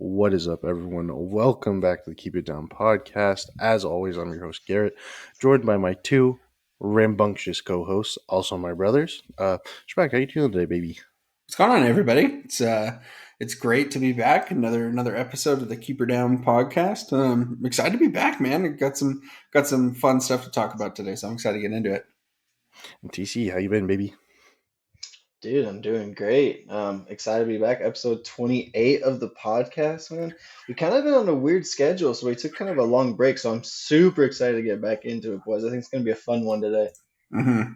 What is up, everyone? Welcome back to the Keep It Down podcast. As always, I'm your host, Garrett, joined by my two rambunctious co-hosts, also my brothers. Shmak, how you doing today, baby? What's going on, everybody? It's great to be back. Another episode of the Keeper Down podcast. I'm excited to be back, man. I got some fun stuff to talk about today, so I'm excited to get into it. And TC, how you been, baby? Dude, I'm doing great. Excited to be back. Episode 28 of the podcast, man. We kind of been on a weird schedule, so we took kind of a long break. So I'm super excited to get back into it, boys. I think it's gonna be a fun one today. Mm-hmm.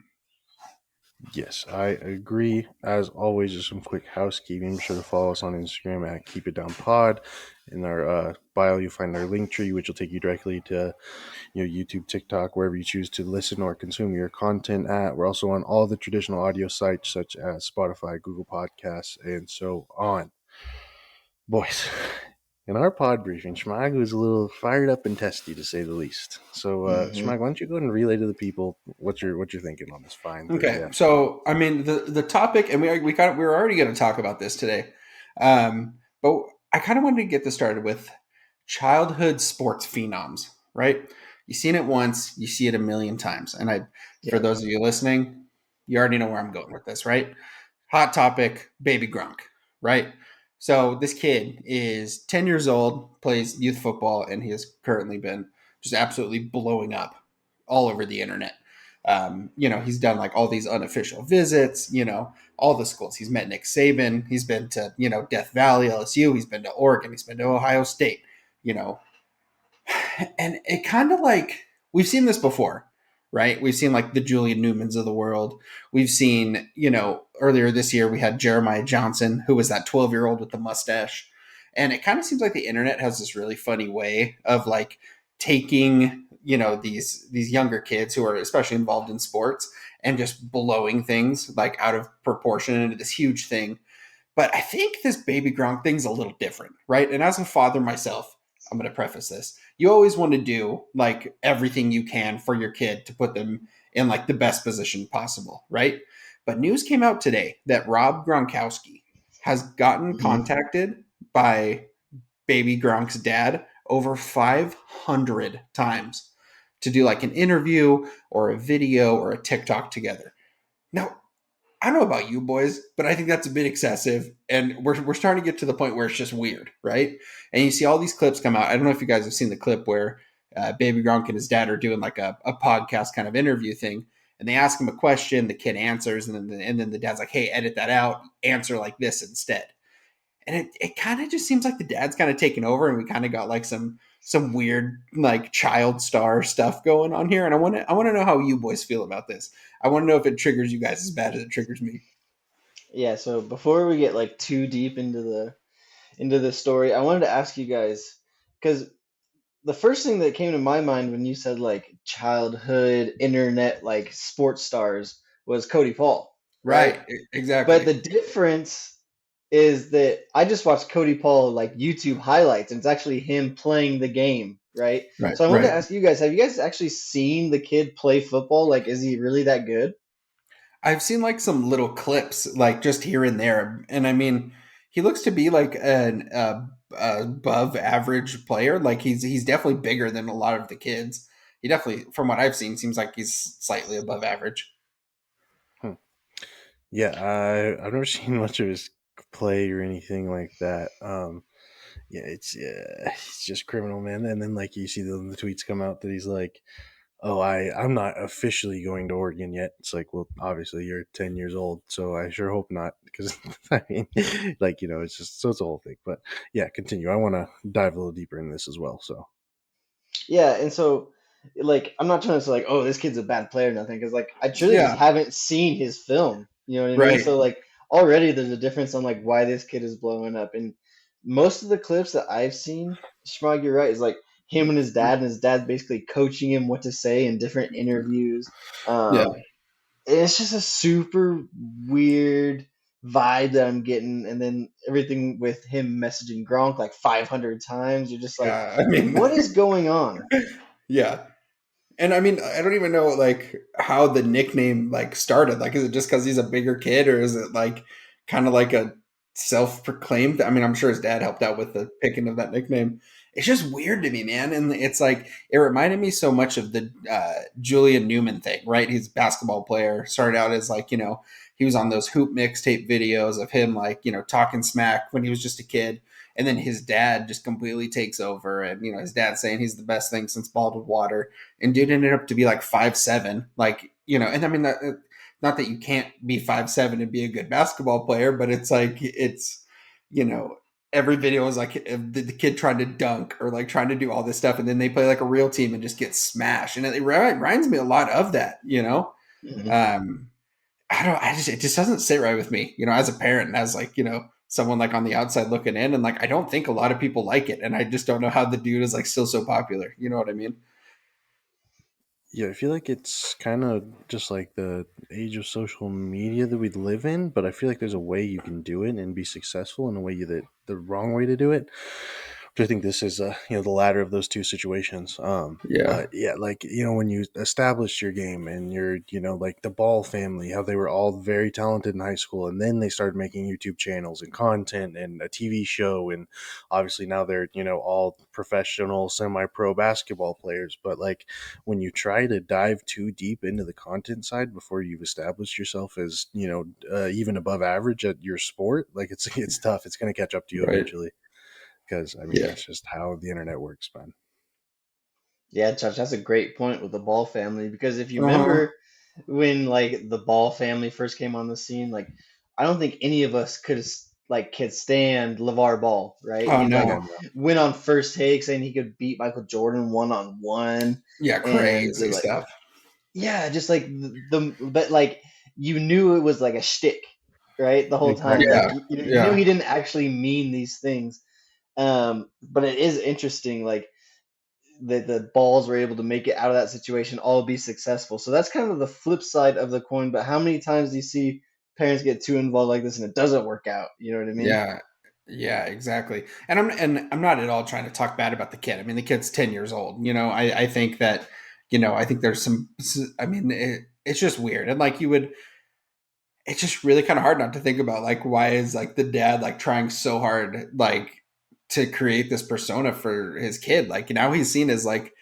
Yes, I agree. As always, just some quick housekeeping. Be sure to follow us on Instagram at Keep It Down Pod. In our bio, you'll find our link tree, which will take you directly to YouTube, TikTok, wherever you choose to listen or consume your content at. We're also on all the traditional audio sites such as Spotify, Google Podcasts, and so on. Boys, in our pod briefing, Shmag was a little fired up and testy to say the least. So, hmm Shmag, why don't you go ahead and relay to the people what you're thinking on this fine Thursday Okay, afternoon? so I mean the topic, and we were already going to talk about this today, but I kind of wanted to get this started with childhood sports phenoms, right? You've seen it once, you see it a million times, and for Yeah. those of you listening, you already know where I'm going with this, right? Hot topic, baby Gronk, right? So this kid is 10 years old, plays youth football, and he has currently been just absolutely blowing up all over the internet. He's done like all these unofficial visits, all the schools. He's met Nick Saban. He's been to, Death Valley, LSU. He's been to Oregon. He's been to Ohio State, you know. And it kind of like, we've seen this before, right? We've seen like the Julian Newmans of the world. We've seen, earlier this year we had Jeremiah Johnson, who was that 12-year-old with the mustache. And it kind of seems like the internet has this really funny way of like taking, these younger kids who are especially involved in sports and just blowing things like out of proportion into this huge thing. But I think this baby Gronk thing's a little different, right? And as a father myself, I'm going to preface this. You always want to do like everything you can for your kid to put them in like the best position possible, right? But news came out today that Rob Gronkowski has gotten hmm contacted by baby Gronk's dad over 500 times to do like an interview or a video or a TikTok together. Now, I don't know about you boys, but I think that's a bit excessive. And we're starting to get to the point where it's just weird, right? And you see all these clips come out. I don't know if you guys have seen the clip where Baby Gronk and his dad are doing like a podcast kind of interview thing. And they ask him a question, the kid answers, and then the dad's like, hey, edit that out, answer like this instead. And it kind of just seems like the dad's kind of taken over, and we kind of got like some weird like child star stuff going on here. And I want to know how you boys feel about this. I want to know if it triggers you guys as bad as it triggers me. Yeah. So before we get like too deep into the story, I wanted to ask you guys because the first thing that came to my mind when you said like childhood internet like sports stars was Cody Paul, right? Right, But exactly. the difference is that I just watched Cody Paul like YouTube highlights, and it's actually him playing the game, right? Right, So I wanted to right. ask you guys, have you guys actually seen the kid play football? Like, is he really that good? I've seen like some little clips, like just here and there, and I mean, he looks to be like an above average player. Like he's definitely bigger than a lot of the kids. He definitely, from what I've seen, seems like he's slightly above average. Hmm. Yeah, I've never seen much of his play or anything like that. Yeah, it's just criminal, man. And then like you see the tweets come out that he's like, "Oh, I'm not officially going to Oregon yet." It's like, well, obviously you're 10 years old, so I sure hope not, because I mean, like it's just so it's a whole thing. But yeah, continue. I want to dive a little deeper in this as well. So Yeah, and so like I'm not trying to say like, oh, this kid's a bad player or nothing, because like I truly just Yeah, haven't seen his film. You know what I mean? right. So like already there's a difference on like why this kid is blowing up. And most of the clips that I've seen, Schmog, you're right, is like him and his dad's basically coaching him what to say in different interviews. Yeah, It's just a super weird vibe that I'm getting, and then everything with him messaging Gronk like 500 times. You're just like, yeah. I mean, what is going on? yeah. And I mean, I don't even know like how the nickname like started. Like, is it just because he's a bigger kid, or is it like kind of like a self-proclaimed. I mean, I'm sure his dad helped out with the picking of that nickname. It's just weird to me, man. And it's like it reminded me so much of the Julian Newman thing, right? He's a basketball player. Started out as like he was on those hoop mixtape videos of him like talking smack when he was just a kid, and then his dad just completely takes over, and his dad saying he's the best thing since bottled water, and dude ended up to be like 5'7", like and I mean that not that you can't be 5'7" and be a good basketball player, but it's like you know every video is like the kid trying to dunk or like trying to do all this stuff, and then they play like a real team and just get smashed, and it reminds me a lot of that. Mhm. Um, I don't, I just it just doesn't sit right with me, as a parent and as like someone like on the outside looking in, and like I don't think a lot of people like it, and I just don't know how the dude is like still so popular. You know what I mean? Yeah, I feel like it's kind of just like the age of social media that we live in, but I feel like there's a way you can do it and be successful in a way that the wrong way to do it. Which I think this is, the latter of those two situations. Yeah, But yeah, like when you established your game and you're, like the Ball family, how they were all very talented in high school, and then they started making YouTube channels and content and a TV show, and obviously now they're, all professional, semi-pro basketball players. But like when you try to dive too deep into the content side before you've established yourself as even above average at your sport, like it's tough. It's going to catch up to you right. eventually, because I mean Yeah. that's just how the internet works, man. Yeah, Josh, that's a great point with the Ball family because if you Uh-huh. remember when like the Ball family first came on the scene, like I don't think any of us could stand LeVar Ball, right? Oh He like Yeah, no. no. went on First Take saying he could beat Michael Jordan 1-on-1, Yeah, and crazy like stuff. yeah, just like but like you knew it was like a shtick, right? The whole time, Exactly. like Yeah, you knew yeah, he didn't actually mean these things. But it is interesting, like the balls were able to make it out of that situation, all be successful. So that's kind of the flip side of the coin. But how many times do you see parents get too involved like this and it doesn't work out? You know what I mean? yeah, yeah, exactly. And I'm not at all trying to talk bad about the kid. I mean, the kid's 10 years old. I think that, I think there's some. I mean, it's just weird, and like you would, it's just really kind of hard not to think about like why is like the dad like trying so hard like to create this persona for his kid, like now he's seen as like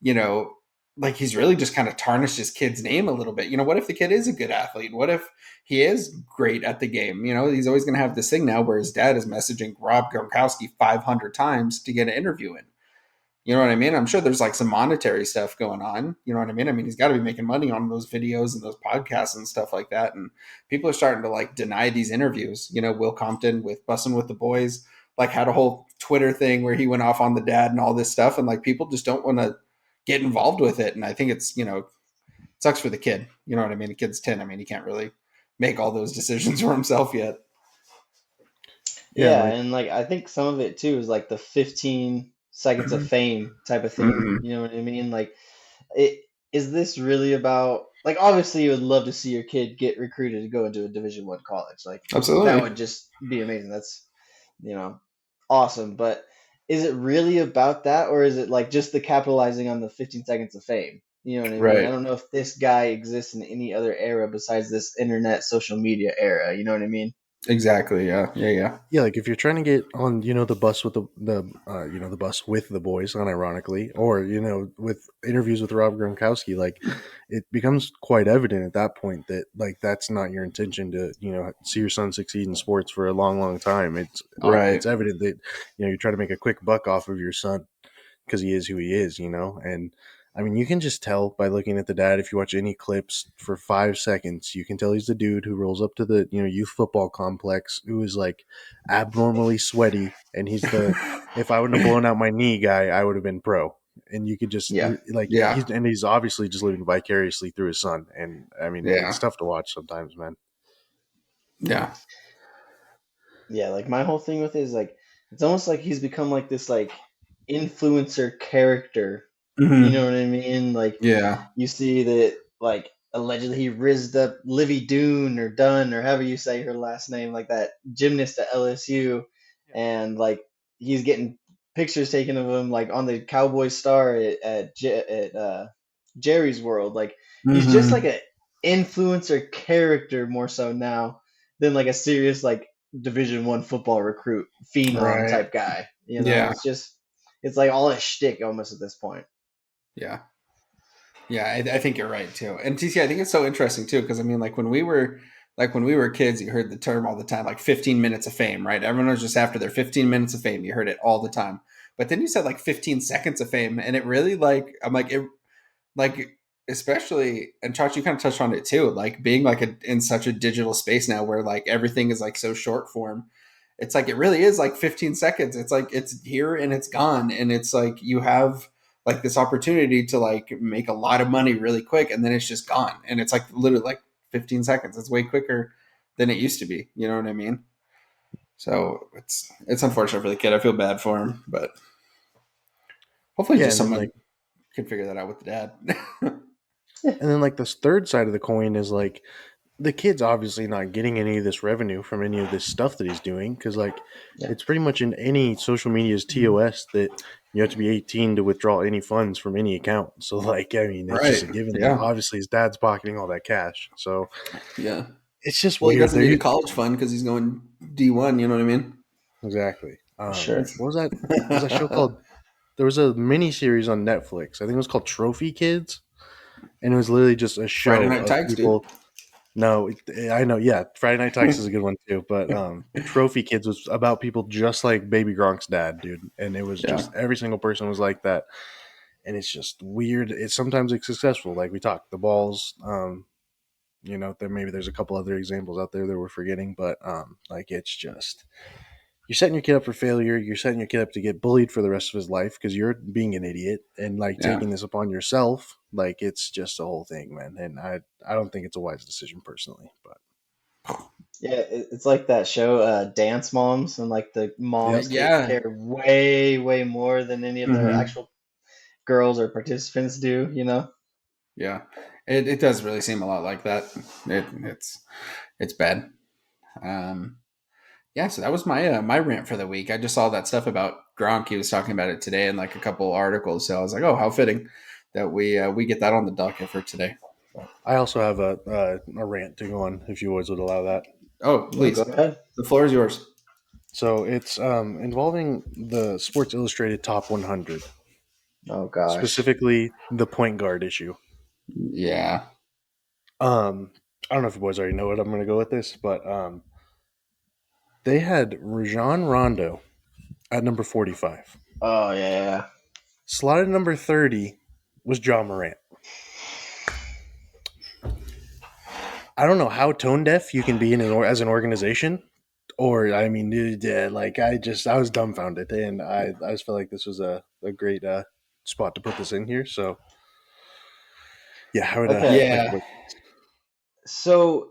you know like he's really just kind of tarnished his kid's name a little bit. What if the kid is a good athlete? What if he is great at the game? He's always going to have this thing now where his dad is messaging Rob Gronkowski 500 times to get an interview in. You know what I mean? I'm sure there's like some monetary stuff going on. You know what I mean? I mean, he's got to be making money on those videos and those podcasts and stuff like that. And people are starting to like deny these interviews. Will Compton with Bussin' with the Boys like had a whole Twitter thing where he went off on the dad and all this stuff, and like people just don't want to get involved with it. And I think it's it sucks for the kid. You know what I mean? The kid's 10. I mean, he can't really make all those decisions for himself yet. Yeah, Yeah, like and like I think some of it too is like the 15 seconds of fame type of thing. Hmm. You know what I mean? Like it is this really about like obviously you would love to see your kid get recruited to go into a Division 1 college. Like that Absolutely. would just be amazing. That's you know awesome. But is it really about that or is it like just the capitalizing on the 15 seconds of fame? You know what I mean? I Right. don't know if this guy exists in any other era besides this internet social media era. You know what I mean? Exactly. Yeah. Yeah. Yeah. yeah, like if you're trying to get on, the bus with the bus with the boys, unironically, or with interviews with Rob Gronkowski, like it becomes quite evident at that point that like that's not your intention to see your son succeed in sports for a long, long time. It's Right. evident that you're trying to make a quick buck off of your son because he is who he is, and I mean, you can just tell by looking at the dad. If you watch any clips for 5 seconds, you can tell he's the dude who rolls up to the youth football complex who is like abnormally sweaty, and he's the if I wouldn't have blown out my knee guy, I would have been pro. And you could just Yeah. like Yeah. he's obviously just living vicariously through his son, and I mean, it's Yeah. tough to watch sometimes, man. Yeah. Yeah, like my whole thing with it is like it's almost like he's become like this like influencer character. You Hmm. know what I mean? Like Yeah. you see that like allegedly he rizzed up Livy Dune or Dunn or however you say her last name, like that gymnast at LSU, and like he's getting pictures taken of him like on the Cowboy Star at Jerry's World. Like he's just like Hmm. a influencer character more so now than like a serious like Division 1 football recruit, phenom Right. type guy. Yeah. It's like all a shtick almost at this point. Yeah. Yeah, I think you're right too. And TC, I think it's so interesting too because I mean, like when we were kids, you heard the term all the time, like 15 minutes of fame, right? Everyone was just after their 15 minutes of fame. You heard it all the time. But then you said like 15 seconds of fame, and it really like I'm like it like especially and Chachi, you kind of touched on it too, like being like in such a digital space now where like everything is like so short form. It's like it really is like 15 seconds. It's like it's here and it's gone, and it's like you have like this opportunity to like make a lot of money really quick, and then it's just gone, and it's like literally like 15 seconds. It's way quicker than it used to be. You know what I mean? So it's unfortunate for the kid. I feel bad for him, but hopefully Yeah, just and then someone like can figure that out with the dad. this third side of the coin is like the kid's obviously not getting any of this revenue from any of this stuff that he's doing because like Yeah. it's pretty much in any social media's TOS that you have to be 18 to withdraw any funds from any account. So like I mean it's just Right. a given that Yeah. obviously his dad's pocketing all that cash. So Yeah. it's just Well, he weird. doesn't need a There college fund because he's going D1. You know what I mean? exactly. Sure. What was that? What was that show called? There was a mini series on Netflix. I think it was called Trophy Kids, and it was literally just a Friday show Night of Tags, dude. people. No, I know. Yeah, Friday Night Tax is a good one too. But Trophy Kids was about people just like Baby Gronk's dad, dude, and it was Yeah. just every single person was like that, and it's just weird. It's successful, like we talked. The balls, there's a couple other examples out there that we're forgetting, but like it's just you're setting your kid up for failure. You're setting your kid up to get bullied for the rest of his life because you're being an idiot and like Yeah. taking this upon yourself. Like it's just a whole thing, man. And I don't think it's a wise decision personally, but Yeah, it's like that show, Dance Moms, and like the yep. moms take Yeah. care way, way more than any of the Hmm. actual girls or participants do, you know? Yeah. It does really seem a lot like that. It's bad. Um, yeah. So that was my rant for the week. I just saw that stuff about Gronk. He was talking about it today in like a couple articles. So I was like, oh, how fitting that we get that on the docket for today. I also have a rant to go on if you boys would allow that. Oh, No, go please. ahead. The floor is yours. So it's involving the Sports Illustrated Top 100, Oh gosh. specifically the point guard issue. Yeah. I don't know if you boys already know it. I'm going to go with this, but they had Rajon Rondo at number 45. Oh yeah. Slotted number 30 was John Morant. I don't know how tone deaf you can be as an organization, or I mean, yeah, like I was dumbfounded, and I just felt like this was a great spot to put this in here. So yeah, I would Okay. like to Yeah. put. So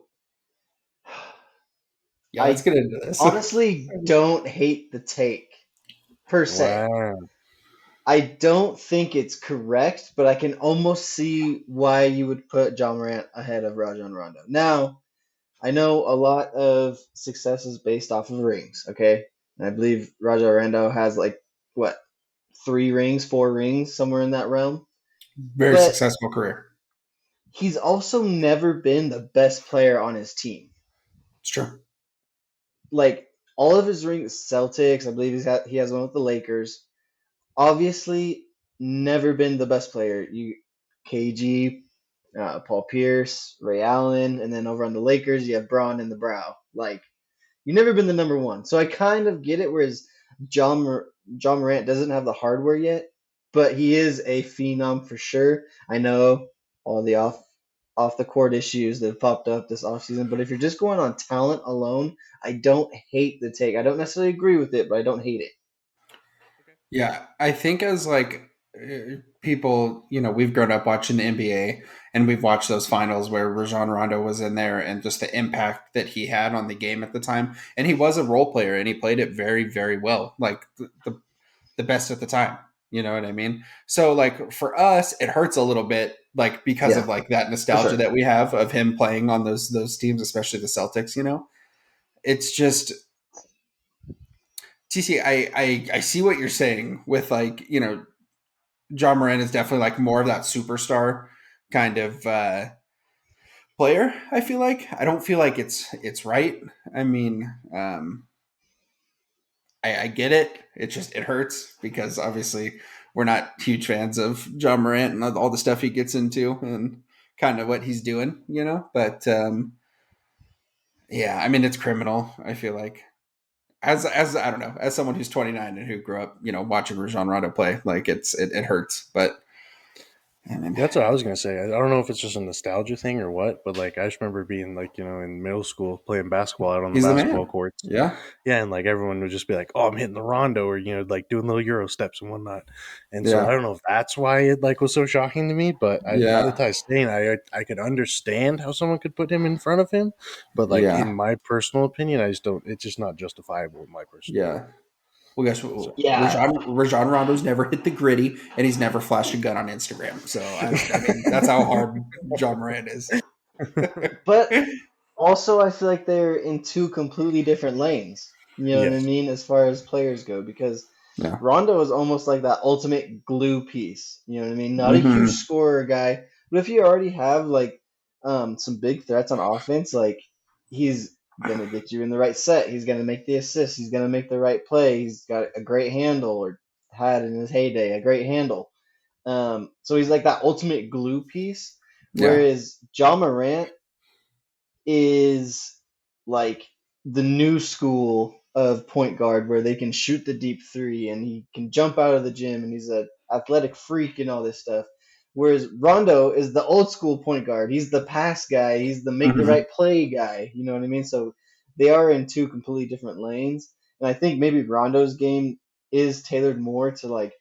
Yeah. Let's I get into this. honestly don't hate the take per se. Wow. I don't think it's correct, but I can almost see why you would put John Morant ahead of Rajon Rondo. Now, I know a lot of success is based off of rings, okay? And I believe Rajon Rondo has like what, 3 rings, 4 rings, somewhere in that realm. Very But successful career. he's also never been the best player on his team. It's true. Like all of his rings, Celtics, I believe he has one with the Lakers. Obviously, never been the best player. You, KG, Paul Pierce, Ray Allen, and then over on the Lakers, you have Braun and the Brow. Like you've never been the number one. So I kind of get it. Whereas John Morant doesn't have the hardware yet, but he is a phenom for sure. I know all the off the court issues that have popped up this offseason, but if you're just going on talent alone, I don't hate the take. I don't necessarily agree with it, but I don't hate it. Yeah, I think as like people, we've grown up watching the NBA and we've watched those finals where Rajon Rondo was in there and just the impact that he had on the game at the time. And he was a role player and he played it very, very well, like the best at the time. You know what I mean? So like for us, it hurts a little bit, like because Yeah, of like that for nostalgia sure. that we have of him playing on those teams, especially the Celtics. It's just TC. I see what you're saying with like John Moran is definitely like more of that superstar kind of player. I feel like I don't feel like it's right. I mean, I get it. It just it hurts because obviously we're not huge fans of John Morant and all the stuff he gets into and kind of what he's doing, you know. But yeah, I mean it's criminal. I feel like as I don't know, as someone who's 29 and who grew up, you know, watching Rajon Rondo play, like it hurts. But I mean, Yeah, that's what I was gonna say. I don't know if it's just a nostalgia thing or what, but like I just remember being like, in middle school playing basketball out on the he's the basketball man. courts. Yeah, Yeah, and like everyone would just be like, "Oh, I'm hitting the rondo," or like doing little Euro steps and whatnot. And so I yeah, don't know if that's why it like was so shocking to me, but now that yeah, Ty's saying, I could understand how someone could put him in front of him, but like in yeah, my personal opinion, I just don't. It's just not justifiable in my personal yeah. opinion. Well, guess So what? Yeah, Rajon Rondo's never hit the gritty, and he's never flashed a gun on Instagram. So I mean, that's how hard John Moran is. but also I feel like they're in two completely different lanes. You know what I yes, mean, as far as players go, because Yeah. Rondo is almost like that ultimate glue piece. You know what I mean? Not a huge Mm-hmm. scorer guy, but if you already have like some big threats on offense, like he's gonna get you in the right set. He's gonna make the assist. He's gonna make the right play. He's got a great handle, or had in his heyday a great handle. So he's like that ultimate glue piece. Yeah. Whereas John Morant is like the new school of point guard where they can shoot the deep three and he can jump out of the gym and he's a athletic freak and all this stuff. Whereas Rondo is the old school point guard. He's the pass guy. He's the make the Mm-hmm. right play guy. You know what I mean? So they are in two completely different lanes. And I think maybe Rondo's game is tailored more to like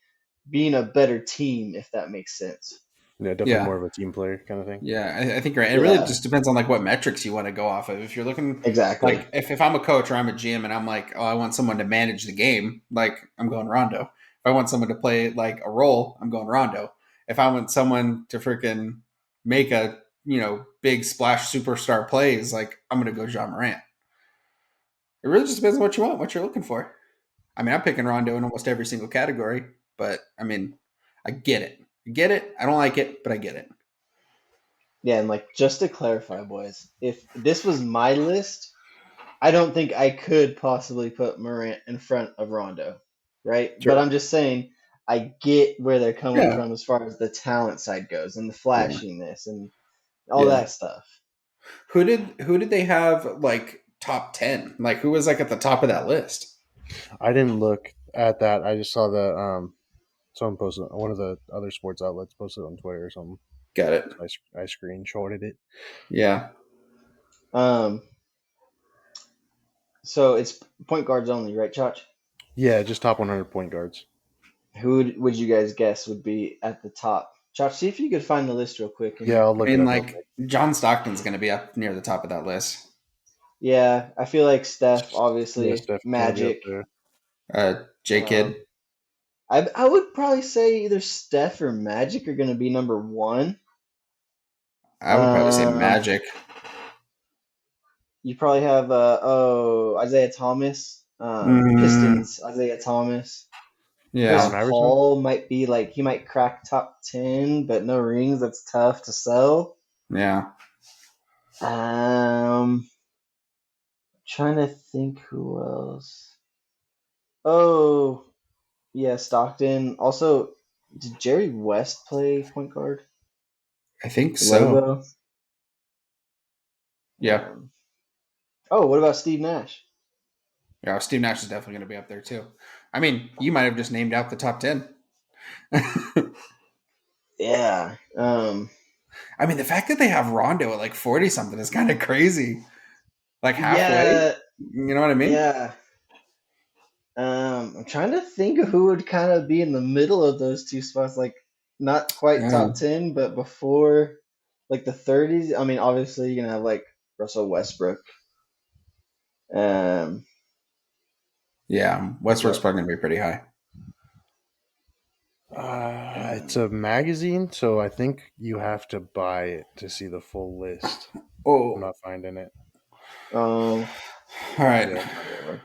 being a better team, if that makes sense. yeah, definitely Yeah. more of a team player kind of thing. Yeah, I think you're right. It really Yeah, just depends on like what metrics you want to go off of. If you're looking exactly. like if I'm a coach or I'm a GM and I'm like, oh, I want someone to manage the game, like I'm going Rondo. If I want someone to play like a role, I'm going Rondo. If I want someone to freaking make a big splash superstar plays, like I'm gonna go John Morant. It really just depends on what you want, what you're looking for. I mean, I'm picking Rondo in almost every single category, but I mean, I get it. I get it. I don't like it, but I get it. Yeah, and like just to clarify, boys, if this was my list, I don't think I could possibly put Morant in front of Rondo, right? But Sure. I'm just saying I get where they're coming Yeah. from as far as the talent side goes and the Yeah. flashiness and all Yeah. that stuff. Who did they have like top 10? Like who was like at the top of that list? I didn't look at that. I just saw the someone posted, one of the other sports outlets posted on Twitter or something. Got it. So I screenshotted it. Yeah. Um, so it's point guards only, right, Chach? Yeah, just top 100 point guards. Who would you guys guess would be at the top? Chach, see if you could find the list real quick. Yeah, And I'll I look it mean up real like quick. John Stockton's going to be up near the top of that list. yeah, I feel like Steph, Yeah, obviously, Steph's gonna be up Magic. there. J Kid. Um, I would probably say either Steph or Magic are going to be number one. I would probably say Um, Magic. you probably have Isaiah Thomas, Mm, Pistons Isaiah Thomas. Chris Allen yeah. Iverson. Paul might be like he might crack top 10, but no rings. That's tough to sell. Yeah. Um, trying to think who else. Oh, yeah, Stockton. Also, did Jerry West play point guard I think for so. Logo? Yeah. Um, oh, what about Steve Nash? Yeah, Steve Nash is definitely going to be up there too. I mean, you might have just named out the top 10. Yeah. I mean, the fact that they have Rondo at like 40 something is kind of crazy. Like halfway. Yeah. You know what I mean? Yeah. I'm trying to think of who would kind of be in the middle of those two spots, like not quite Yeah. top 10, but before like the 30s. I mean, obviously you're gonna have like Russell Westbrook. Um, Yeah. Westbrook's but probably going to be pretty high. It's um, a magazine, so I think you have to buy it to see the full list. I'm Oh. not finding it. um, All right. yeah, whatever.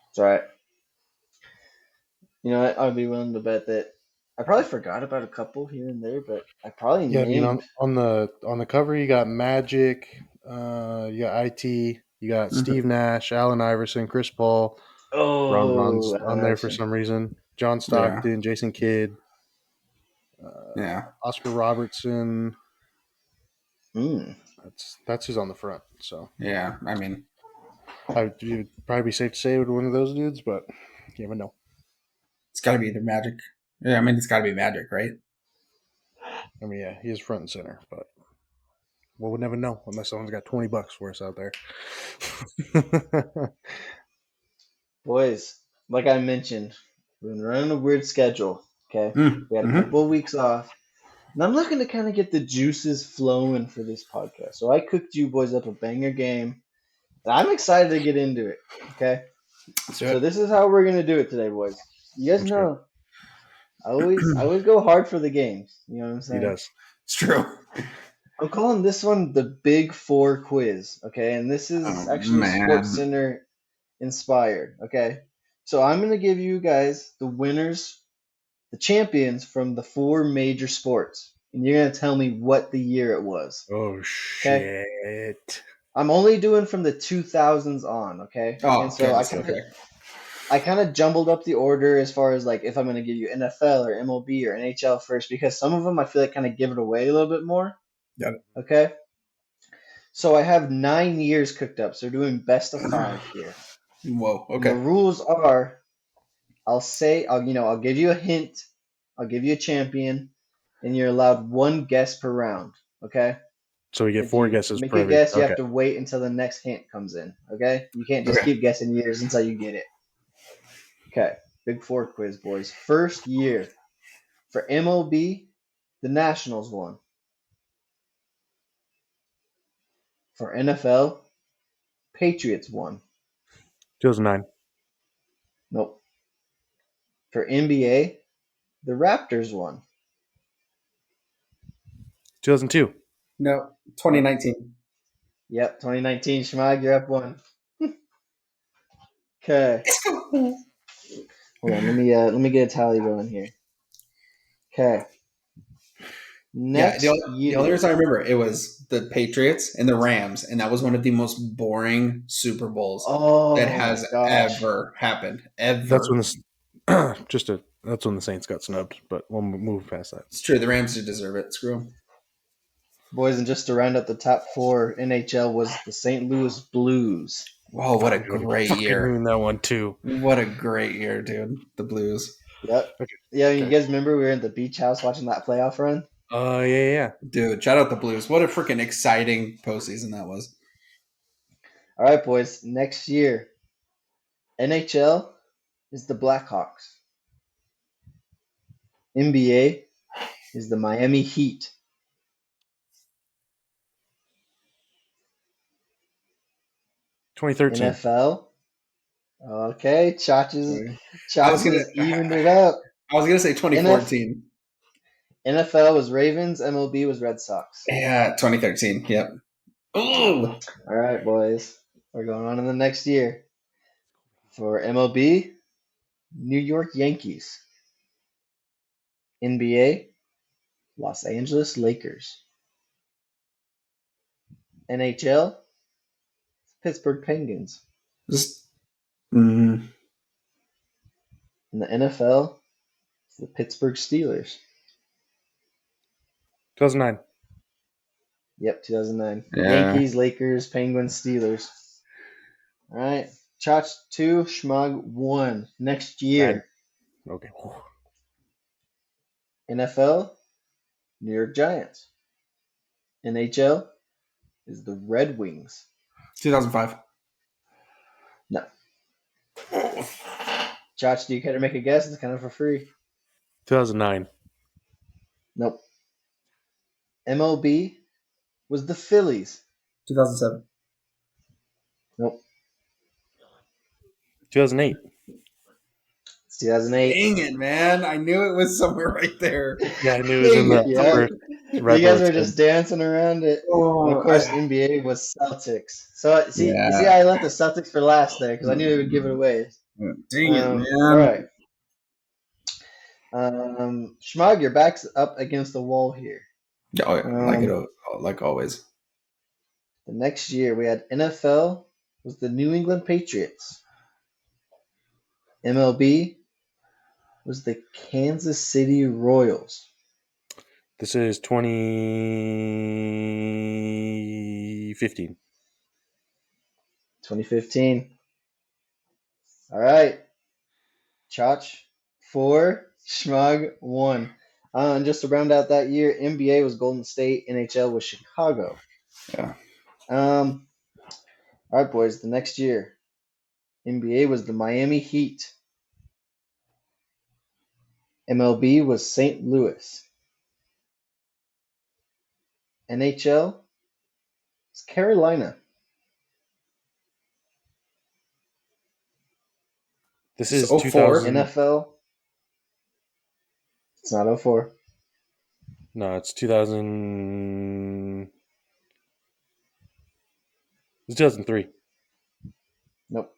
It's all right. You know what? I'd be willing to bet that. I probably forgot about a couple here and there, but I probably Yeah, I mean named. on the cover you got Magic, you got IT, you got Mhm. Steve Nash, Allen Iverson, Chris Paul, Oh, Ron's on Allen there for Iverson. some reason. John Yeah, Stockton, Jason Kidd, yeah, Oscar Robertson. Mm. That's who's on the front. So yeah. I mean, you'd probably be safe to say it would one of those dudes, but you never know. it's got to be either Magic. Yeah, I mean, it's got to be Magic, right? I mean, yeah, he is front and center, but we'll never know unless someone's got $20 for us out there. Boys, like I mentioned, we've been running a weird schedule. Okay, we had a Mm-hmm. couple of weeks off, and I'm looking to kind of get the juices flowing for this podcast. So I cooked you boys up a banger game, and I'm excited to get into it. Okay, Let's do so it. this is how we're gonna do it today, boys. You guys I'm sure know I always go hard for the games. You know what I'm he saying? does. It's true. I'm calling this one the Big Four quiz. Okay, and this is Oh actually Sports man. Center inspired. Okay, so I'm gonna give you guys the winners, the champions from the four major sports, and you're gonna tell me what the year it was. Oh Okay, shit! I'm only doing from the 2000s on. Okay, and Oh so I goodness. kind Okay. of I kind of jumbled up the order as far as like if I'm gonna give you NFL or MLB or NHL first because some of them I feel like kind of give it away a little bit more. Got Okay, so I have 9 years cooked up. So we're doing best of it. five here, Whoa. and the Okay. rules are I'll give you a hint, I'll give you a champion, and you're allowed one guess per round. Okay. So we get If four you guesses make per a every. guess, you Okay. have to wait until the next hint comes in. Okay? You can't just Okay. keep guessing years until you get it. Okay. Big Four quiz, boys. First year for MLB, the Nationals won. For NFL, Patriots won. 2009, Nope. For NBA, the Raptors won. 2002. No. Nope. 2019. Yep. 2019. Schmag, you're up one. Okay. Hold on. Let me get a tally going here. Okay. Yeah. Next The only year. reason I remember it was the Patriots and the Rams, and that was one of the most boring Super Bowls that Oh my has gosh. ever happened. That's when Ever. that's when the Saints got snubbed. But we'll move past that. It's true. The Rams did deserve it. Screw them. Boys, and just to round up the top four, NHL was the St. Louis Blues. Whoa, what a Fuck, I would have great fucking year. ruined that one too. What a great year, dude. The Blues. Yep. Okay. Yeah, you Okay. guys remember we were in the beach house watching that playoff run? Yeah. Dude, shout out the Blues. What a freaking exciting postseason that was. All right, boys. Next year, NHL is the Blackhawks. NBA is the Miami Heat. 2013. NFL. Okay, I was gonna Chach's evened it up. I was gonna say NF, 2014. NFL was Ravens. MLB was Red Sox. Yeah, 2013. Yep. Ooh. All right, boys. We're going on in the next year. For MLB, New York Yankees. NBA, Los Angeles Lakers. NHL, Pittsburgh Penguins. Just mm, In the NFL, it's the Pittsburgh Steelers. 2009. Yep, 2009. yeah. Yankees, Lakers, Penguins, Steelers. All right. Chach 2, Schmug 1. Next Bad. year, Okay. NFL, New York Giants. NHL is the Red Wings. 2005. No. Chach, do you care to make a guess? It's kind of for free. 2009. Nope. MLB was the Phillies. 2007. Nope. 2008. It's 2008. Dang it, man. I knew it was somewhere right there. Yeah, I knew it was in Dang the it, Yeah. upper dude. right You below guys were 10. just dancing around it. And of Oh, course, NBA was Celtics. So you see, yeah. I left the Celtics for last there because I knew it would give it away. Dang it, All man. right. Schmog, your back's up against the wall here. Oh yeah, Um, like always. the next year we had NFL was the New England Patriots. MLB was the Kansas City Royals. This is 2015. 2015. All right. Chach, 4. Schmog, 1. And just to round out that year, NBA was Golden State, NHL was Chicago. Yeah. All right, boys, the next year, NBA was the Miami Heat. MLB was St. Louis. NHL was Carolina. This This is is 04. 2000. NFL, it's not 04. No, it's 2000. It's 2003. Nope.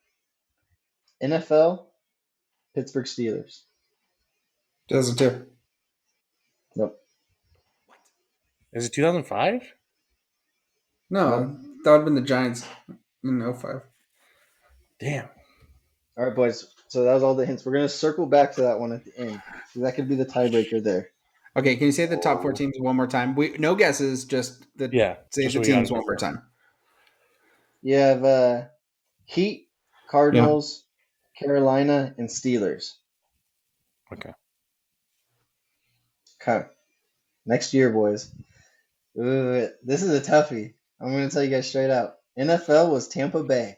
NFL, Pittsburgh Steelers. 2002. Nope. Is it 2005? No, Nope. that would have been the Giants in 05. Damn. All right, boys. So that was all the hints. We're going to circle back to that one at the end. So that could be the tiebreaker there. Okay, can you say the top four teams one more time? We no guesses, just Yeah, say just the so we got teams it one more down. time. You have Heat, Yeah. Cardinals, Carolina, and Steelers. Okay. Okay. Next year, boys. Ooh, this is a toughie. I'm going to tell you guys straight out. NFL was Tampa Bay.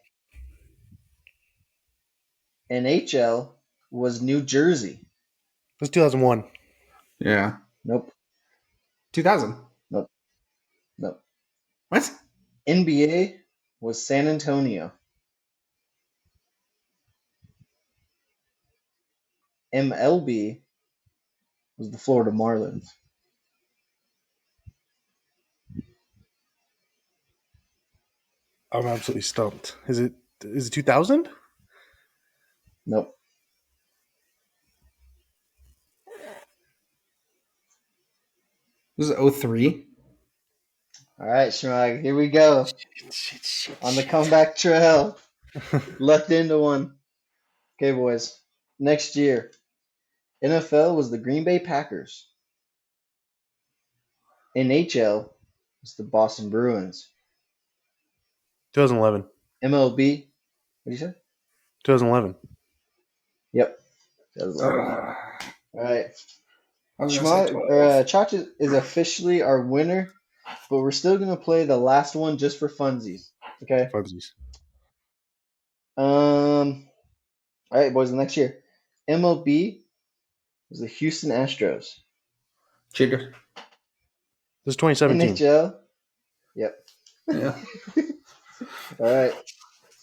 NHL was New Jersey. It was 2001. Yeah. Nope. 2000. Nope. Nope. What? NBA was San Antonio. MLB was the Florida Marlins. I'm absolutely stumped. Is it 2000? Nope. This is 03. All right, Schmag, here we go. On the comeback trail. Left into one. Okay, boys. Next year, NFL was the Green Bay Packers. NHL was the Boston Bruins. 2011. MLB, what do you say? 2011. Yep. That was 11. I All right. was gonna say Schmag, 12. Chach is officially our winner, but we're still going to play the last one just for funsies. Okay? Funsies. All right, boys, the next year. MLB was the Houston Astros. Cheater. This is 2017. NHL, yep. Yeah. All right.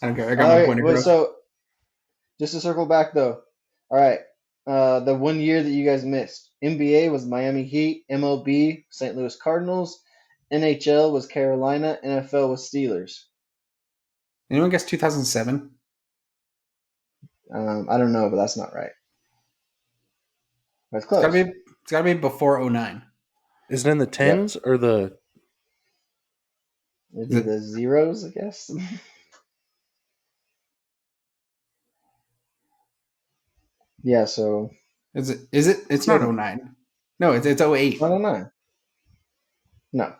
I don't care. I got All my right. point Well, across. so just to circle back though. All right. The one year that you guys missed. NBA was Miami Heat. MLB St. Louis Cardinals. NHL was Carolina. NFL was Steelers. Anyone guess 2007? I don't know, but that's not right. That's It's gotta close. be. It's gotta be before 09. Is it in the Yep. tens or the? It'd be the zeros, I guess. Yeah. So Is it? Is it? It's not 09. No, it's 08. I don't know. No.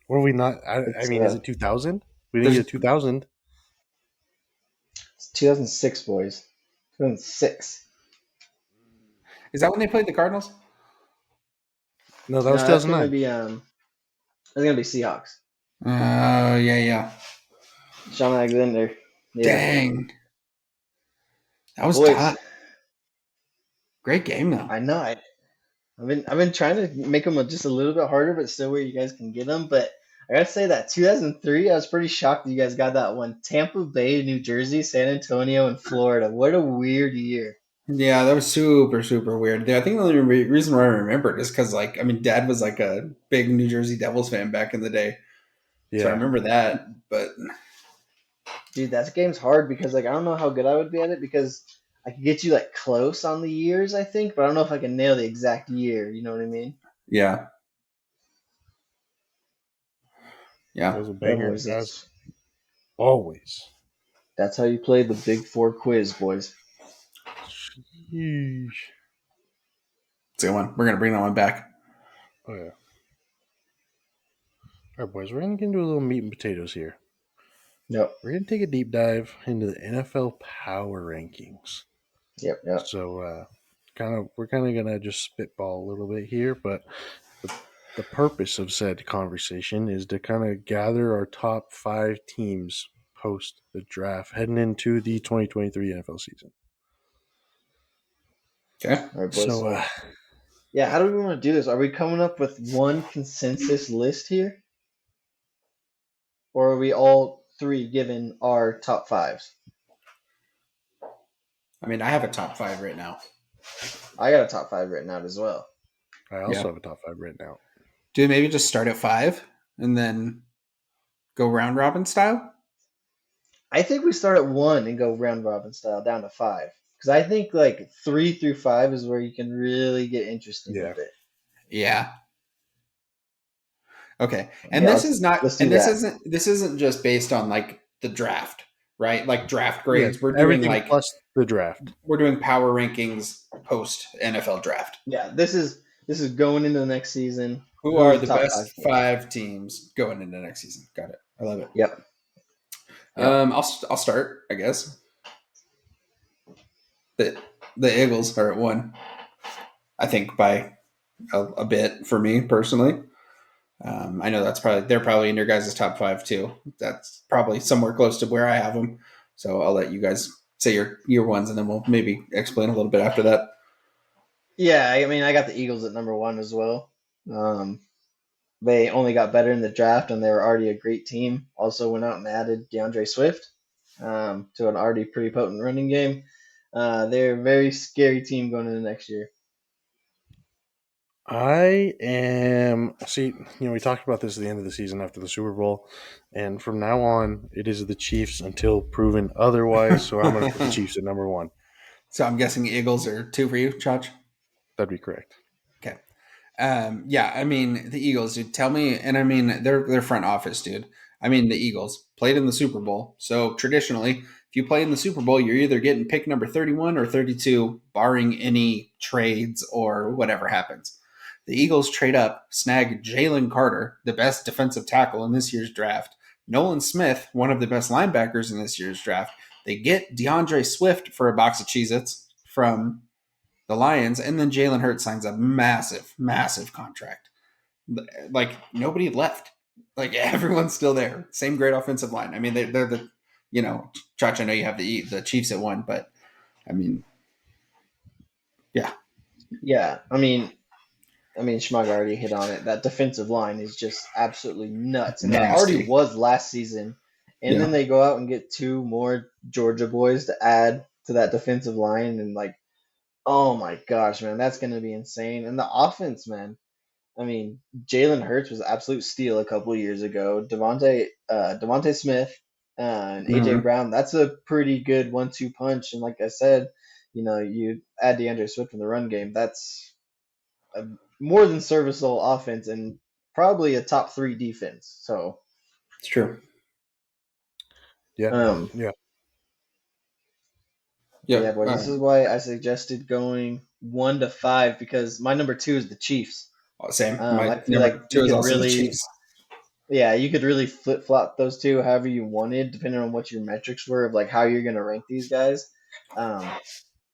Or are we not? I It's mean, is it 2000? We didn't There's- get 2000. it's 2006, boys. 2006. Is that when they played the Cardinals? No, that No, was that's gonna 2009. be that's gonna be Seahawks. Yeah. Sean Alexander. Yeah. Dang. That was Boys, tough. Great game though. I know. I've been trying to make them just a little bit harder, but still where you guys can get them. But I gotta say that 2003, I was pretty shocked that you guys got that one. Tampa Bay, New Jersey, San Antonio, and Florida. What a weird year. Yeah, that was super, super weird. I think the only reason why I remember it is because, like, I mean, Dad was like a big New Jersey Devils fan back in the day, so I Yeah. remember that. But Dude, that game's hard because like I don't know how good I would be at it because I could get you like close on the years, I think, but I don't know if I can nail the exact year. You know what I mean? Yeah. That Yeah. was a Yeah, banger, boys. as always. That's how you play the Big Four quiz, boys. Sheesh. It's a good one. We're gonna bring that one back. Oh yeah. All right, boys. We're gonna get into a little meat and potatoes here. Yep. We're gonna take a deep dive into the NFL power rankings. Yep. Yep. So, we're kind of gonna just spitball a little bit here, but the, the purpose of said conversation is to kind of gather our top 5 teams post the draft heading into the 2023 NFL season. Okay. All right, boys. So, So, yeah, how do we want to do this? Are we coming up with one consensus list here, or are we all three given our top fives? I mean, I have a top 5 right now. I got a top five written out as well. I Yeah. also have a top 5 written out. Dude, maybe just start at 5 and then go round robin style. I think we start at one and go round robin style down to five. Because I think like 3 through 5 is where you can really get interesting Yeah. with it. Yeah. Okay. And Yeah, this is not let's do and this that. isn't just based on like the draft, right? Like draft Yeah, grades. We're doing everything like plus the draft. we're doing power rankings post NFL draft. Yeah, this is going into the next season. Who Who are are the the top best five players? 5 teams going into next season? Got it. I love it. Yep. Yep. I'll start, I guess. The the Eagles are at 1. I think by a bit for me personally. I know they're probably in your guys' top 5 too. That's probably somewhere close to where I have them. So I'll let you guys say your ones, and then we'll maybe explain a little bit after that. Yeah, I mean, I got the Eagles at number one as well. Um, they only got better in the draft, and they were already a great team. Also went out and added DeAndre Swift to an already pretty potent running game. They're a very scary team going into next year. I am. See, we talked about this at the end of the season after the Super Bowl, and from now on, it is the Chiefs until proven otherwise. So I'm going to put the Chiefs at number 1. So I'm guessing Eagles are 2 for you, Chach? That'd be correct. Okay. Yeah, I mean the Eagles, dude. Tell me, and I mean their front office, dude. I mean the Eagles played in the Super Bowl, so traditionally, if you play in the Super Bowl, you're either getting pick number 31 or 32, barring any trades or whatever happens. The Eagles trade up, snag Jalen Carter, the best defensive tackle in this year's draft. Nolan Smith, one of the best linebackers in this year's draft. They get DeAndre Swift for a box of Cheez-Its from the Lions, and then Jalen Hurts signs a massive, massive contract. Like nobody left. Like everyone's still there. Same great offensive line. I mean, they're the, Chach. I know you have the Chiefs at 1, but I mean, yeah, Yeah, I mean, Schmug already hit on it. That defensive line is just absolutely nuts, and it already nasty. was last season. And Yeah, then they go out and get 2 more Georgia boys to add to that defensive line, and like, oh my gosh, man, that's gonna be insane. And the offense, man. I mean, Jalen Hurts was an absolute steal a couple of years ago. Devontae Smith, and AJ mm-hmm. Brown. That's a pretty good 1-2 punch. And like I said, you add DeAndre Swift in the run game. That's a more than serviceable offense and probably a top 3 defense. So, It's true. Yeah, um, yeah. yeah, Yep. boys, this is why I suggested going 1 to 5 because my number 2 is the Chiefs. Same. I My feel like number 2 you is could also the really Chiefs. Yeah, you could really flip flop those two however you wanted, depending on what your metrics were of like how you're gonna rank these guys. Um,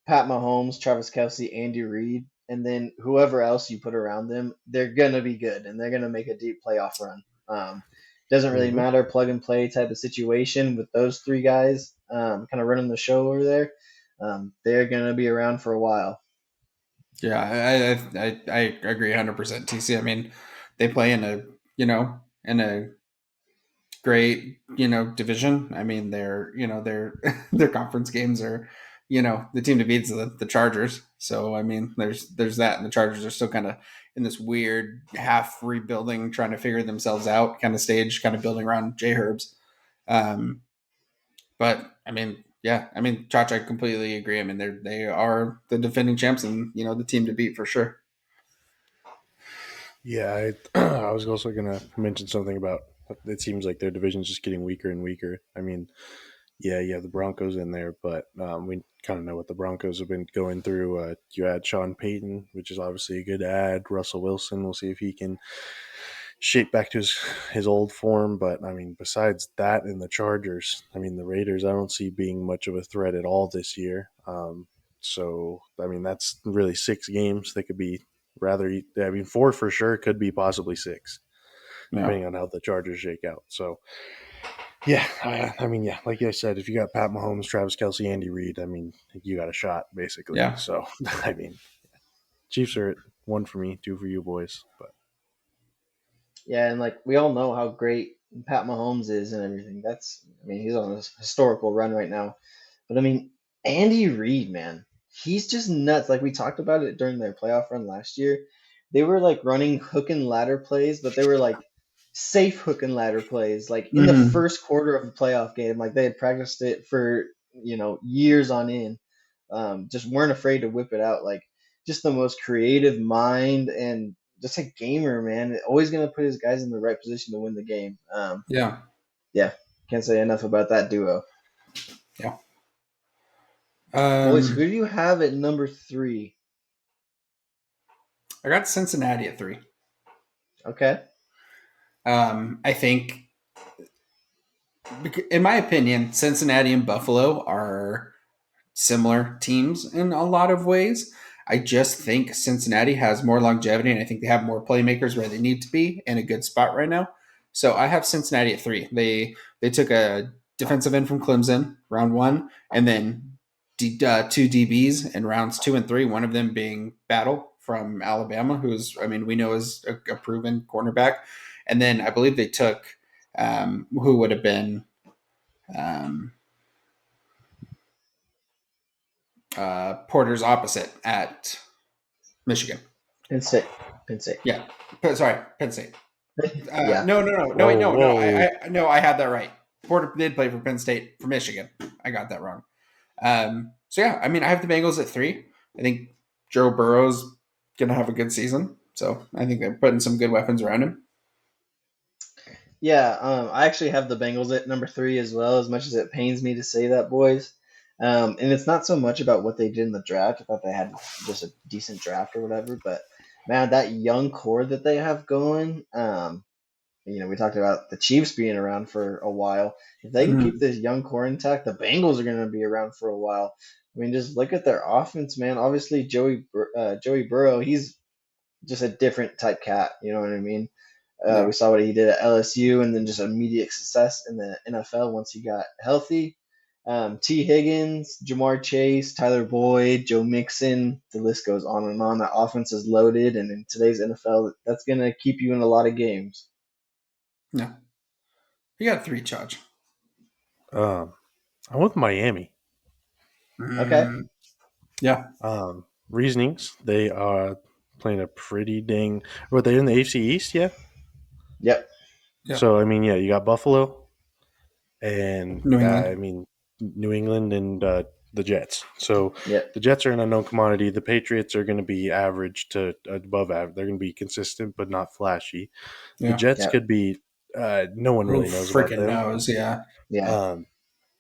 Pat Mahomes, Travis Kelsey, Andy Reid, and then whoever else you put around them, they're gonna be good and they're gonna make a deep playoff run. Doesn't really Mm-hmm. matter, plug and play type of situation with those 3 guys, kind of running the show over there. They're gonna be around for a while. Yeah, I agree 100%. TC. I mean, they play in a great division. I mean, their their conference games are the team to beat is the Chargers. So I mean, there's that, and the Chargers are still kind of in this weird half rebuilding, trying to figure themselves out kind of stage, kind of building around J Herbs. Um, but I mean, Yeah, I mean, Chacha, I completely agree. I mean, they are the defending champs and the team to beat for sure. Yeah, I was also gonna mention something about it seems like their division's just getting weaker and weaker. I mean, yeah, you have the Broncos in there, but we kind of know what the Broncos have been going through. You add Sean Payton, which is obviously a good add. Russell Wilson, we'll see if he can shape back to his old form. But I mean, besides that and the Chargers, I mean, the Raiders, I don't see being much of a threat at all this year. So I mean, that's really 6 games. They could be rather. I mean, 4 for sure. Could be possibly 6, Yeah, depending on how the Chargers shake out. So yeah, I mean, yeah, like I said, if you got Pat Mahomes, Travis Kelsey, Andy Reid, I mean, you got a shot basically. yeah, So I mean, Chiefs are 1 for me, 2 for you boys. But Yeah, and like we all know how great Pat Mahomes is and everything. I mean, he's on a historical run right now. But I mean, Andy Reid, man, he's just nuts. Like we talked about it during their playoff run last year. They were like running hook and ladder plays, but they were like safe hook and ladder plays. Like in the hmm first quarter of the playoff game, like they had practiced it for years on end. Just weren't afraid to whip it out. Like just the most creative mind and just a gamer, man. Always gonna put his guys in the right position to win the game. yeah, Yeah, can't say enough about that duo. yeah. Boys, who Um, do you have at number three? I got Cincinnati at 3. Okay. I think, in my opinion, Cincinnati and Buffalo are similar teams in a lot of ways. I just think Cincinnati has more longevity, and I think they have more playmakers where they need to be in a good spot right now. So I have Cincinnati at 3. They took a defensive end from Clemson round 1, and then 2 DBs in rounds 2 and 3. One of them being Battle from Alabama, who's I mean we know is a proven cornerback, and then I believe they took who would have been um, Porter's opposite at Michigan. Penn State. Penn State. Yeah, sorry, Penn State. Yeah. No, wait, whoa, no. whoa, No, I had that right. Porter did play for Penn State for Michigan. I got that wrong. So yeah, I mean, I have the Bengals at 3. I think Joe Burrow's gonna have a good season. So I think they're putting some good weapons around him. Yeah, I actually have the Bengals at number three as well, as much as it pains me to say that, boys. And it's not so much about what they did in the draft. I thought they had just a decent draft or whatever, but man, that young core that they have going, we talked about the Chiefs being around for a while. If they can keep Mm-hmm. this young core intact, the Bengals are going to be around for a while. I mean, just look at their offense, man. Obviously, Joey Burrow, he's just a different type cat. You know what I mean? We Yeah, saw what he did at LSU, and then just immediate success in the NFL once he got healthy. T. Higgins, Jamar Chase, Tyler Boyd, Joe Mixon, the list goes on and on. That offense is loaded, and in today's NFL, that's going to keep you in a lot of games. yeah. You got 3 charge. um, I'm with Miami. Okay. Mm, yeah, Reasonings, they are playing a pretty dang. Were they in the AFC East? Yeah. Yep. yeah. So I mean, yeah, you got Buffalo, and New I England. mean New England and the Jets. So Yep. the Jets are an unknown commodity. The Patriots are going to be average to above average. They're going to be consistent but not flashy. The Yeah. Jets Yep. could be. No one Who really knows about freaking them. knows? Yeah, Yeah. Um,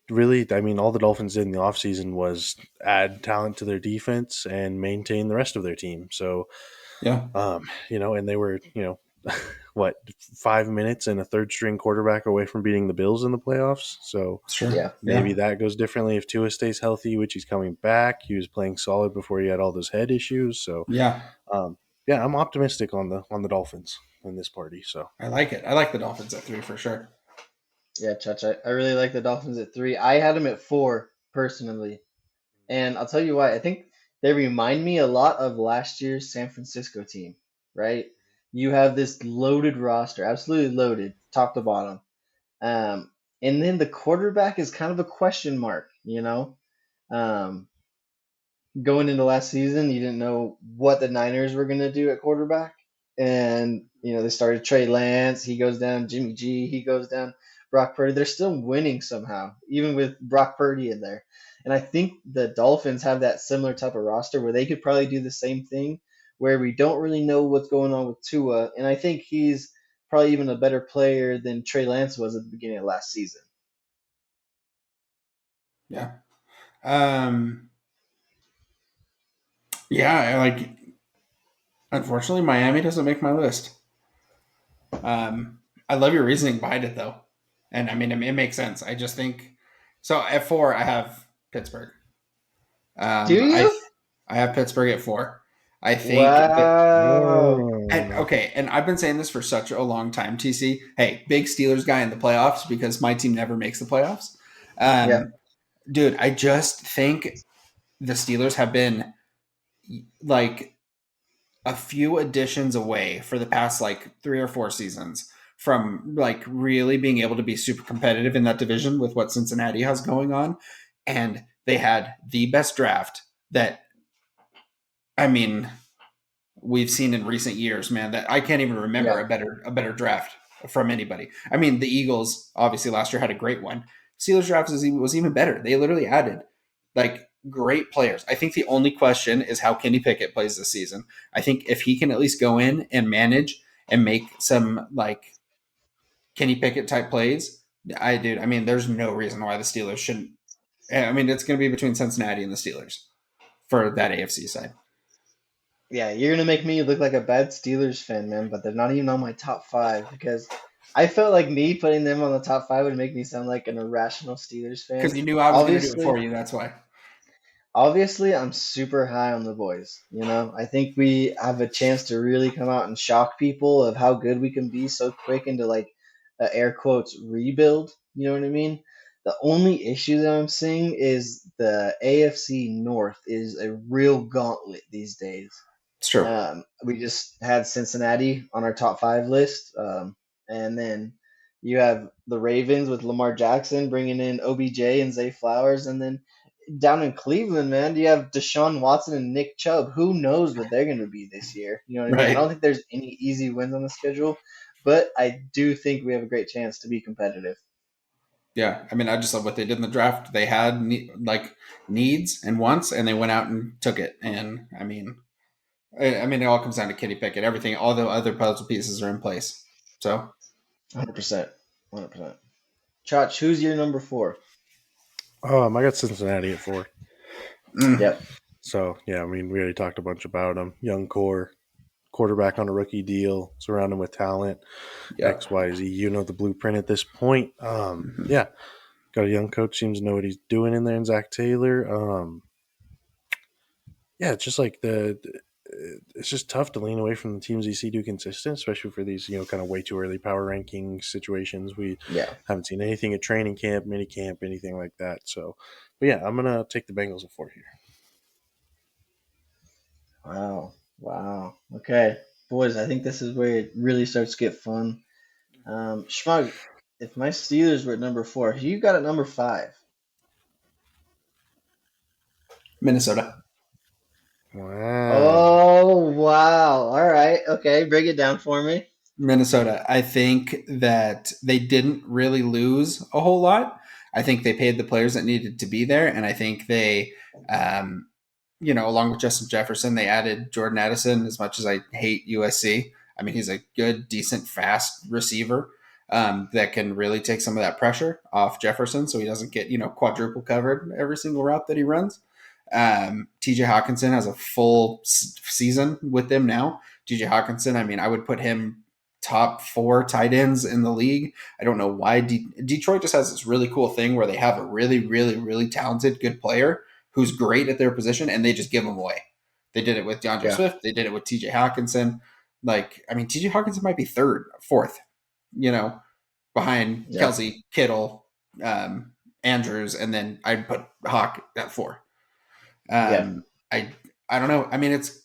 really, I mean, all the Dolphins did in the offseason was add talent to their defense and maintain the rest of their team. So, yeah, and they were, what, 5 minutes and a third string quarterback away from beating the Bills in the playoffs. So sure. Yeah. maybe Yeah, that goes differently if Tua stays healthy, which he's coming back. He was playing solid before he had all those head issues. So, yeah. um, yeah, I'm optimistic on the Dolphins in this party. So, I like it. I like the Dolphins at 3 for sure. Yeah, Chach, I really like the Dolphins at three. I had them at four personally. And I'll tell you why. I think they remind me a lot of last year's San Francisco team, right? You have this loaded roster, absolutely loaded, top to bottom. Um, and then the quarterback is kind of a question mark. Um, Going into last season, you didn't know what the Niners were going to do at quarterback. And, they started Trey Lance, he goes down, Jimmy G, he goes down. Brock Purdy, they're still winning somehow, even with Brock Purdy in there. And I think the Dolphins have that similar type of roster where they could probably do the same thing, where we don't really know what's going on with Tua, and I think he's probably even a better player than Trey Lance was at the beginning of last season. Yeah. Um, yeah, like unfortunately Miami doesn't make my list. Um, I love your reasoning behind it though. And I mean it makes sense. I just think so at 4 I have Pittsburgh. Do Um, I you? I have Pittsburgh at 4. I think that Wow. and Oh. okay, and I've been saying this for such a long time, TC. Hey, big Steelers guy in the playoffs because my team never makes the playoffs. Yeah. Um, dude, I just think the Steelers have been like a few additions away for the past like 3 or 4 seasons from like really being able to be super competitive in that division with what Cincinnati has going on. And they had the best draft that, I mean, we've seen in recent years, man, that I can't even remember Yeah. a better draft from anybody. I mean, the Eagles obviously last year had a great one. Steelers draft was even better. They literally added like great players. I think the only question is how Kenny Pickett plays this season. I think if he can at least go in and manage and make some like Kenny Pickett type plays, I mean, there's no reason why the Steelers shouldn't. I mean, it's going to be between Cincinnati and the Steelers for that AFC side. Yeah, you're gonna make me look like a bad Steelers fan, man, but they're not even on my top five because I felt like me putting them on the top five would make me sound like an irrational Steelers Because fan. you knew I was going to do it for Obviously, you. That's why. obviously, I'm super high on the boys. You know, I think we have a chance to really come out and shock people of how good we can be so quick into like air quotes rebuild. You know what I mean? The only issue that I'm seeing is the AFC North is a real gauntlet these days. It's true. We just had Cincinnati on our top five list, and then you have the Ravens with Lamar Jackson bringing in OBJ and Zay Flowers, and then down in Cleveland, man, you have Deshaun Watson and Nick Chubb. Who knows what they're going to be this year? You know what I mean? I Right. don't think there's any easy wins on the schedule, but I do think we have a great chance to be competitive. Yeah. I mean, I just love what they did in the draft. They had like needs and wants, and they went out and took it. And I mean, it all comes down to Kenny Pickett. Everything, all the other puzzle pieces are in place. So 100%. 100%. Chach, who's your number four? I got Cincinnati at 4. mm, Yep. So yeah, I mean, we already talked a bunch about them. Young core, quarterback on a rookie deal, surround him with talent, yeah, X, Y, Z. You know the blueprint at this point. mm-hmm. Yeah, got a young coach, seems to know what he's doing in there, and Zach Taylor. Yeah, it's just like it's just tough to lean away from the teams you see do consistent, especially for these kind of way too early power ranking situations. We Yeah. haven't seen anything at training camp, mini camp, anything like that. So, but yeah, I'm gonna take the Bengals at 4 here. Wow. Wow. Okay. Boys, I think this is where it really starts to get fun. Schmug, if my Steelers were at number four, who you got at number five? Minnesota. Wow. Oh, wow. All right. Okay. Break it down for me. Minnesota. I think that they didn't really lose a whole lot. I think they paid the players that needed to be there, and I think they, um, along with Justin Jefferson, they added Jordan Addison. As much as I hate USC, I mean he's a good, decent, fast receiver that can really take some of that pressure off Jefferson, so he doesn't get quadruple covered every single route that he runs. TJ Hawkinson has a full season with them now. TJ Hawkinson, I mean, I would put him top 4 tight ends in the league. I don't know why Detroit just has this really cool thing where they have a really, really, really talented, good player who's great at their position, and they just give them away. They did it with DeAndre Yeah. Swift. They did it with TJ Hawkinson. Like, I mean, TJ Hawkinson might be third, fourth, you know, behind Yeah. Kelsey, Kittle, Andrews, and then I'd put Hawk at 4. Yeah. Um, I I don't know. I mean, it's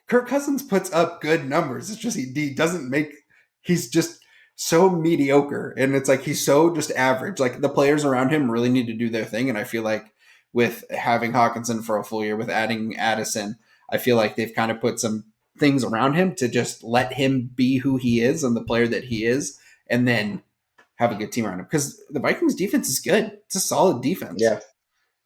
Kirk Cousins puts up good numbers. It's just he doesn't make. He's just so mediocre, and it's like he's so just average. Like the players around him really need to do their thing, and I feel like with having Hawkinson for a full year, with adding Addison, I feel like they've kind of put some things around him to just let him be who he is and the player that he is, and then have a good team around him because the Vikings defense is good. It's a solid defense. Yeah,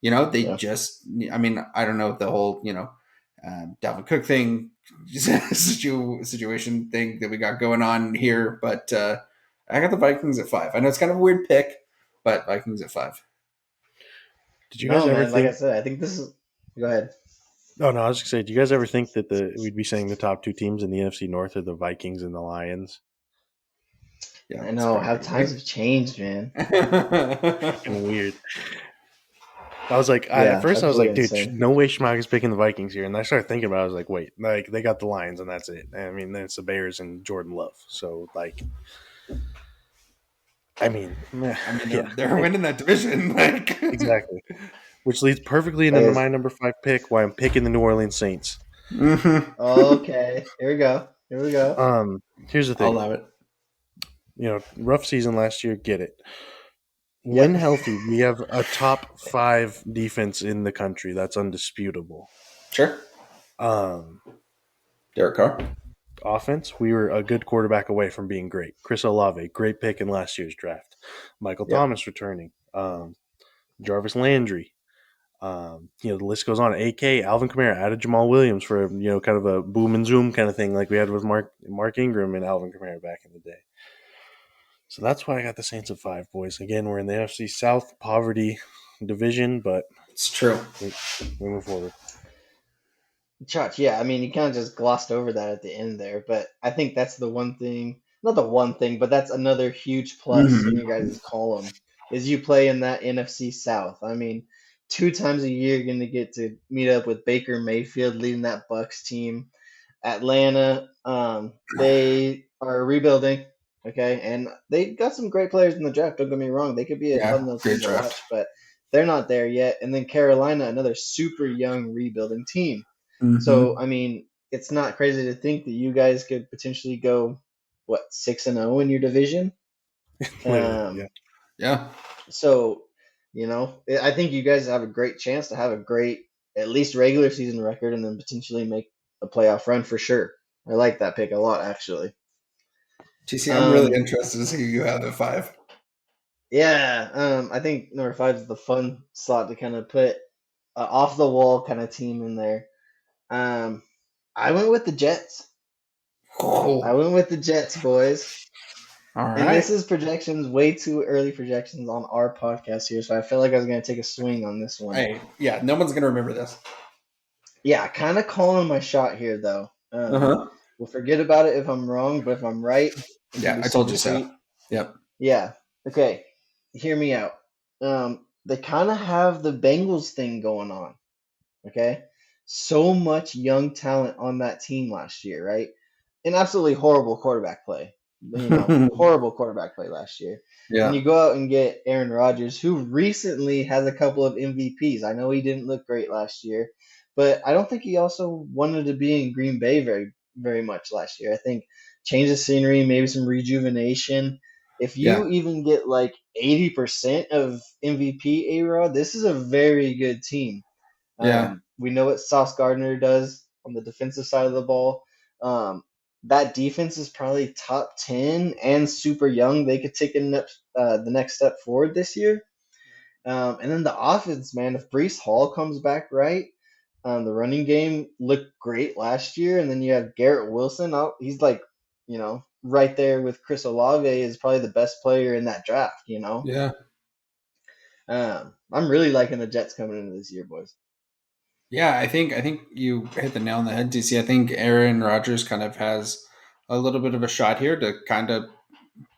They yeah. just, I mean, I don't know the whole, Dalvin Cook thing, situation thing that we got going on here, but I got the Vikings at 5. I know it's kind of a weird pick, but Vikings at 5. Did you guys No, ever man. Like I think? said, I think this is. Go ahead. Oh no, I was just gonna say, do you guys ever think that we'd be saying the top two teams in the NFC North are the Vikings and the Lions? Yeah, I it's know pretty how times crazy. have changed, man. Kind of weird. I was like, at Yeah, first I was absolutely like, dude, insane. no way Schmack is picking the Vikings here. And I started thinking about it. I was like, wait, like they got the Lions and that's it. I mean, then it's the Bears and Jordan Love. So like, I mean, I mean, yeah, they're winning that division. Like, exactly. Which leads perfectly into Like, my number 5 pick. Why I'm picking the New Orleans Saints. mhm. okay, here we go. Here we go. Here's the I'll thing. allow it. Rough season last year. Get it. When Yep. healthy, we have a top 5 defense in the country. That's undisputable. Sure. Um, Derek Carr. Offense, we were a good quarterback away from being great. Chris Olave, great pick in last year's draft. Michael Yep. Thomas returning. Jarvis Landry. The list goes on. AK, Alvin Kamara, added Jamal Williams for kind of a boom and zoom kind of thing like we had with Mark Ingram and Alvin Kamara back in the day. So that's why I got the Saints at 5, boys. Again, we're in the NFC South poverty division, but It's true. we move forward. Church, yeah, I mean, you kind of just glossed over that at the end there, but I think that's the one thing, not the one thing, but that's another huge plus in your Mm-hmm. guys' column is you play in that NFC South. I mean, 2 times a year you're going to get to meet up with Baker Mayfield leading that Bucks team. Atlanta, they are rebuilding, okay, and they got some great players in the draft. Don't get me wrong; they could be a Yeah, fun little great team to draft. watch, but they're not there yet. And then Carolina, another super young rebuilding team. So Mm-hmm. I mean, it's not crazy to think that you guys could potentially go what 6-0 in your division. Literally, yeah. Um, Yeah. so I think you guys have a great chance to have a great at least regular season record and then potentially make a playoff run for sure. I like that pick a lot, actually. TC, I'm really Um, interested to see who you have at 5. yeah, I think number 5 is the fun slot to kind of put off the wall kind of team in there. Um, I went with the Jets. I Oh, went with the Jets, boys. all And this right. is projections, way too early projections on our podcast here, so I felt like I was going to take a swing on this one. Hey, yeah, no one's gonna remember this. Yeah, kind of calling my shot here, though. Uh huh. We'll forget about it if I'm wrong, but if I'm right, it's going Yeah, to be I told super you so. sweet. Yep. Yeah. Okay. Hear me out. They kind of have the Bengals thing going on. Okay. So much young talent on that team last year, right? An absolutely horrible quarterback play. Horrible quarterback play last year. And Yeah. you go out and get Aaron Rodgers, who recently has a couple of MVPs. I know he didn't look great last year, but I don't think he also wanted to be in Green Bay very, very much last year. I think change of scenery, maybe some rejuvenation. If Yeah. you even get like 80% of MVP A Rod, this is a very good team. Yeah. We know what Sauce Gardner does on the defensive side of the ball. Um, that defense is probably top 10 and super young. They could take the next step forward this year. And then the offense, man, if Brees Hall comes back right, the running game looked great last year. And then you have Garrett Wilson. He's like, right there with Chris Olave is probably the best player in that draft. Yeah. I'm really liking the Jets coming into this year, boys. Yeah, I think you hit the nail on the head, DC. I think Aaron Rodgers kind of has a little bit of a shot here to kind of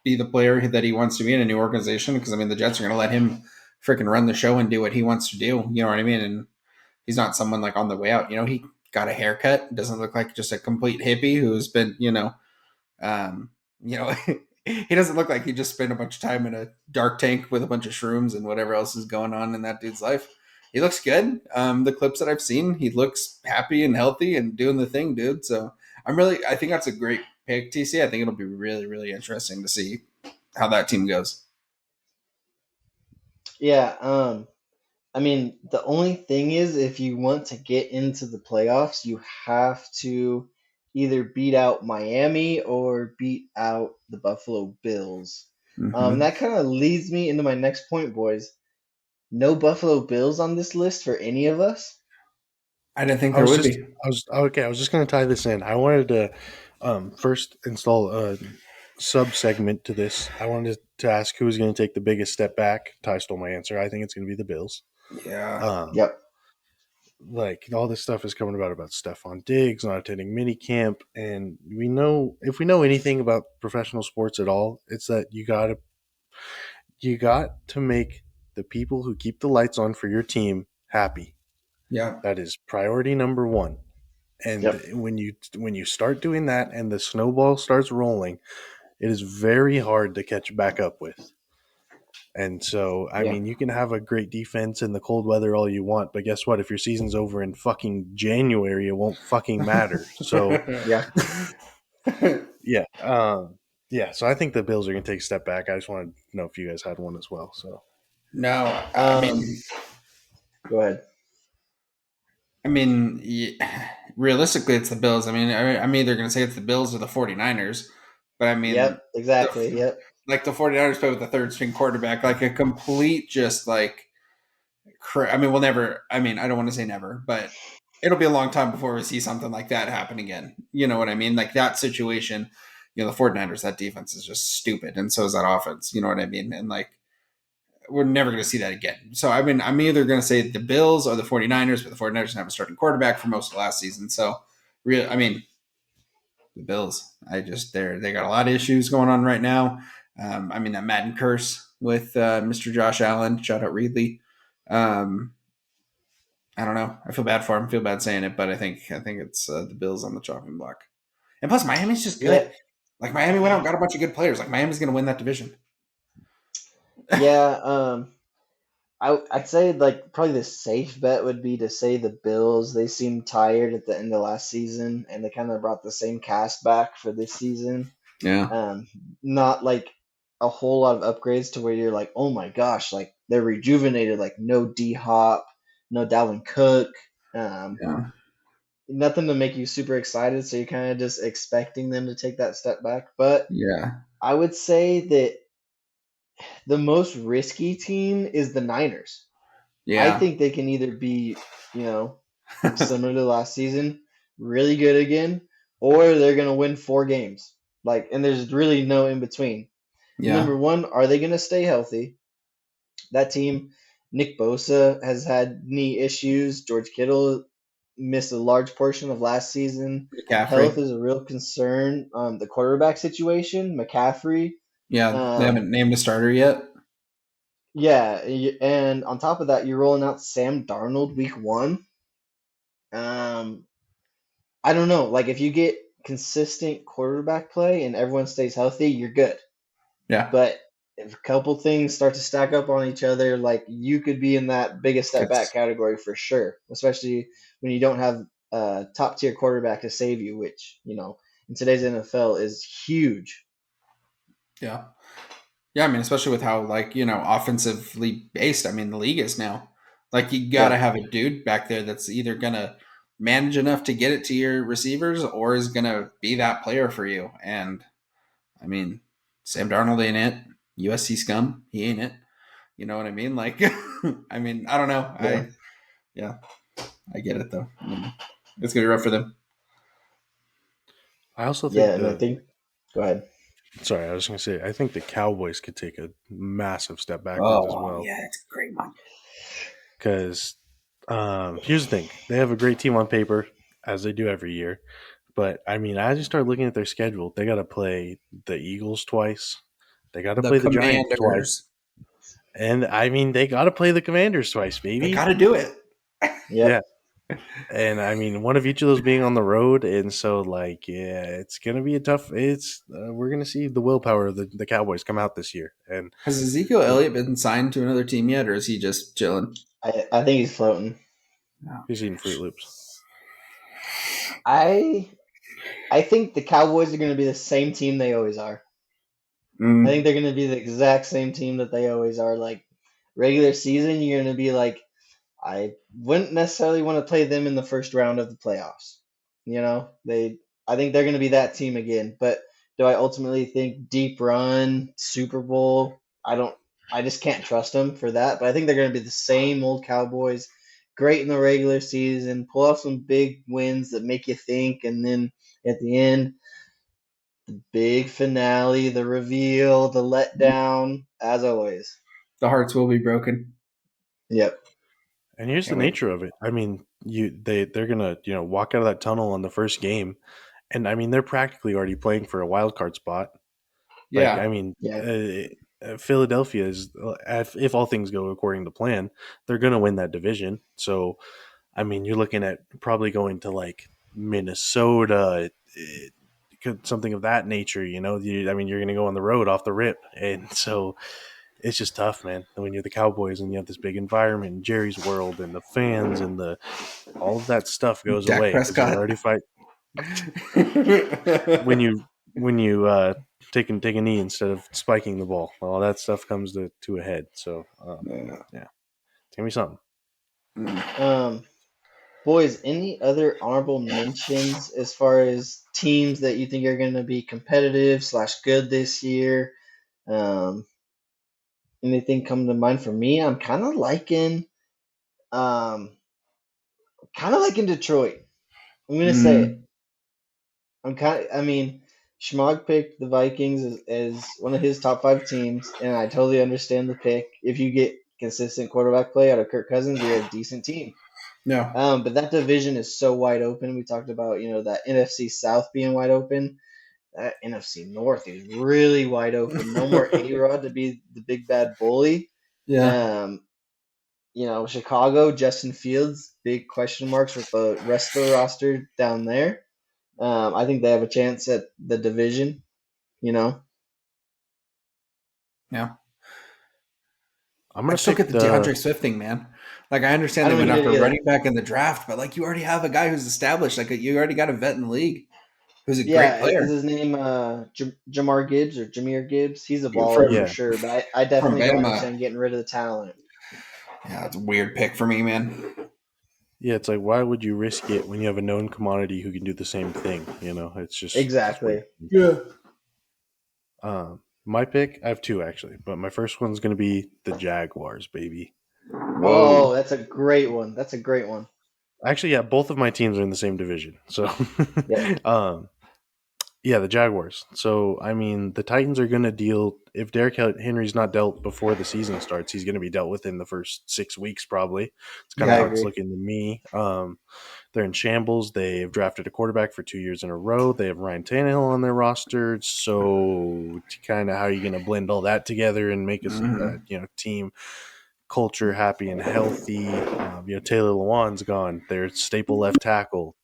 be the player that he wants to be in a new organization because I mean the Jets are going to let him freaking run the show and do what he wants to do. You know what I mean? And he's not someone like on the way out. He got a haircut, doesn't look like just a complete hippie who's been, um, you know, he doesn't look like he just spent a bunch of time in a dark tank with a bunch of shrooms and whatever else is going on in that dude's life. He looks good. The clips that I've seen, he looks happy and healthy and doing the thing, dude. So I think that's a great pick, TC. I think it'll be really, really interesting to see how that team goes. Yeah, I mean, the only thing is, if you want to get into the playoffs, you have to either beat out Miami or beat out the Buffalo Bills. And Hmm. that kind of leads me into my next point, boys. No Buffalo Bills on this list for any of us. I didn't think I there was would just, be. I was okay. I was just going to tie this in. I wanted to first install a sub segment to this. I wanted to ask who's going to take the biggest step back. Ty stole my answer. I think it's going to be the Bills. Yeah. Um, Yep. like all this stuff is coming about Stephon Diggs not attending mini camp, and we know if we know anything about professional sports at all, it's that you got to make the people who keep the lights on for your team happy. Yeah. That is priority number one. And Yep. when you start doing that and the snowball starts rolling, it is very hard to catch back up with. And so, I Yeah. mean, you can have a great defense in the cold weather all you want, but guess what? If your season's over in fucking January, it won't fucking matter. So, Yeah. yeah, yeah. So I think the Bills are going to take a step back. I just wanted to know if you guys had one as well. So No, I Um. mean, Go ahead. realistically, it's the Bills. I'm either going to say it's the Bills or the 49ers, but I Yep. mean, Exactly. the Yep. like the 49ers play with the third string quarterback, like a complete just like we'll never. I don't want to say never, but it'll be a long time before we see something like that happen again. You know what I mean? Like that situation, the 49ers, that defense is just stupid, and so is that offense. You know what I mean? And like we're never going to see that again. So I'm either going to say the Bills or the 49ers, but the 49ers didn't have a starting quarterback for most of last season. So really, the Bills, they got a lot of issues going on right now. That Madden curse with Mr. Josh Allen, shout out Reedley. Um, I don't know. I feel bad for him. I feel bad saying it, but I think it's the Bills on the chopping block. And plus, Miami's just Yeah. good. Like Miami went out and got a bunch of good players. Like Miami's going to win that division. Yeah. I'd say like probably the safe bet would be to say the Bills. They seemed tired at the end of last season, and they kind of brought the same cast back for this season. Yeah, Um, Not like a whole lot of upgrades to where you're like, oh my gosh, like they're rejuvenated. Like no D Hop, no Dalvin Cook. Um, yeah, Nothing to make you super excited. So you're kind of just expecting them to take that step back. But yeah, I would say that the most risky team is the Niners. I yeah. think they can either be, you know, similar to last season, really good again, or they're going to win 4 games. Like, and there's really no in between. Yeah, Number one, are they going to stay healthy? That team, Nick Bosa has had knee issues. George Kittle missed a large portion of last season. Health McCaffrey. is a real concern. The quarterback situation, McCaffrey. Yeah, they Um, haven't named a starter yet. yeah, and on top of that, you're rolling out Sam Darnold week one. Um, I don't know. Like if you get consistent quarterback play and everyone stays healthy, you're good. Yeah, But if a couple things start to stack up on each other, like you could be in that biggest step back it's category for sure. Especially when you don't have a top tier quarterback to save you, which in today's NFL is huge. yeah, yeah. Especially with how offensively based. The league is now. Like you got to Yeah, have a dude back there that's either gonna manage enough to get it to your receivers or is gonna be that player for you. And I mean, Sam Darnold ain't it. USC scum, he ain't it. You know what I mean? Like, I don't know. yeah, Yeah, I get it though. It's gonna be rough for them. I also yeah. think And I the think, go ahead. sorry, I was going to say I think the Cowboys could take a massive step backwards as Oh well yeah, it's a great one. because here's the thing: they have a great team on paper, as they do every year. But I mean, as you start looking at their schedule, they got to play the Eagles twice. They got to The play the Giants twice. Commanders, And I mean, they got to play the Commanders twice, they baby. got to do it. Yeah. Yep. And I mean, one of each of those being on the road. And so, like, yeah, it's going to be a tough. We're going to see the willpower of the Cowboys come out this year. And Has Ezekiel Elliott been signed to another team yet, or is he just chilling? I think he's floating. No. he's eating Fruit Loops. I I think the Cowboys are going to be the same team they always are. I think Mm, they're going to be the exact same team that they always are. Like regular season, you're going to be like, I wouldn't necessarily want to play them in the first round of the playoffs. I think they're going to be that team again. But Do I ultimately think deep run, Super Bowl? I don't. I just can't trust them for that. But I think they're going to be the same old Cowboys. Great in the regular season, pull off some big wins that make you think, and then at the end, the big finale, the reveal, the letdown, as always. The hearts will be broken. Yep. And here's the Can't wait. nature of it. I mean, they're gonna walk out of that tunnel on the first game, and I mean they're practically already playing for a wild card spot. Like I Yeah. mean, Yeah. Philadelphia is if all things go according to plan, they're gonna win that division. So I mean, you're looking at probably going to like Minnesota, something of that nature. I mean, you're gonna go on the road off the rip, and so it's just tough, man. When you're the Cowboys and you have this big environment, and Jerry's world, and the fans, and the all of that stuff goes Dak away because you're Prescott. already fight when you take a knee instead of spiking the ball. All that stuff comes to a head. So Yeah. yeah, tell me something. Um, Boys, any other honorable mentions as far as teams that you think are going to be competitive slash good this year? Um, Anything come to mind for me? I'm um, kind of liking Detroit. I'm going to say it. Mm, I mean, Schmog picked the Vikings as one of his top five teams, and I totally understand the pick. If you get consistent quarterback play out of Kirk Cousins, you're a decent team. no. But that division is so wide open. We talked about, that NFC South being wide open. That NFC North is really wide open. No more A-Rod to be the big bad bully. Yeah. Um, Chicago, Justin Fields, big question marks with the rest of the roster down there. I think they have a chance at the division, you know. Yeah. I'm I gonna just don't get pick the the DeAndre Swift thing, man. Like, I I understand they don't went get it after a either. running back in the draft, but like, you already have a guy who's established. Like, you already got a vet in the league who's a great Yeah, is player his name Jamar Gibbs or Jameer Gibbs? He's a baller for from yeah sure, but I from definitely don't Bama. understand getting rid of the talent. Yeah, it's a weird pick for me, man. yeah. It's like why would you risk it when you have a known commodity who can do the same thing? It's weird. Exactly. Yeah. My pick, I have two actually, but my first one's gonna be the Jaguars, baby. Oh, Whoa. that's a great one. That's a great one. Actually, yeah, both of my teams are in the same division. So, Yep. um, yeah, the Jaguars. So, I mean, the Titans are going to deal, if Derrick Henry's not dealt before the season starts, he's going to be dealt with in the first 6 weeks, probably. It's kind Yeah, of I how it's agree. looking to me. They're in shambles. They've drafted a quarterback for 2 years in a row. They have Ryan Tannehill on their roster. So, kind of how are you going to blend all that together and make us, Hmm. team culture happy and healthy? Taylor Lewan's gone. Their staple left tackle.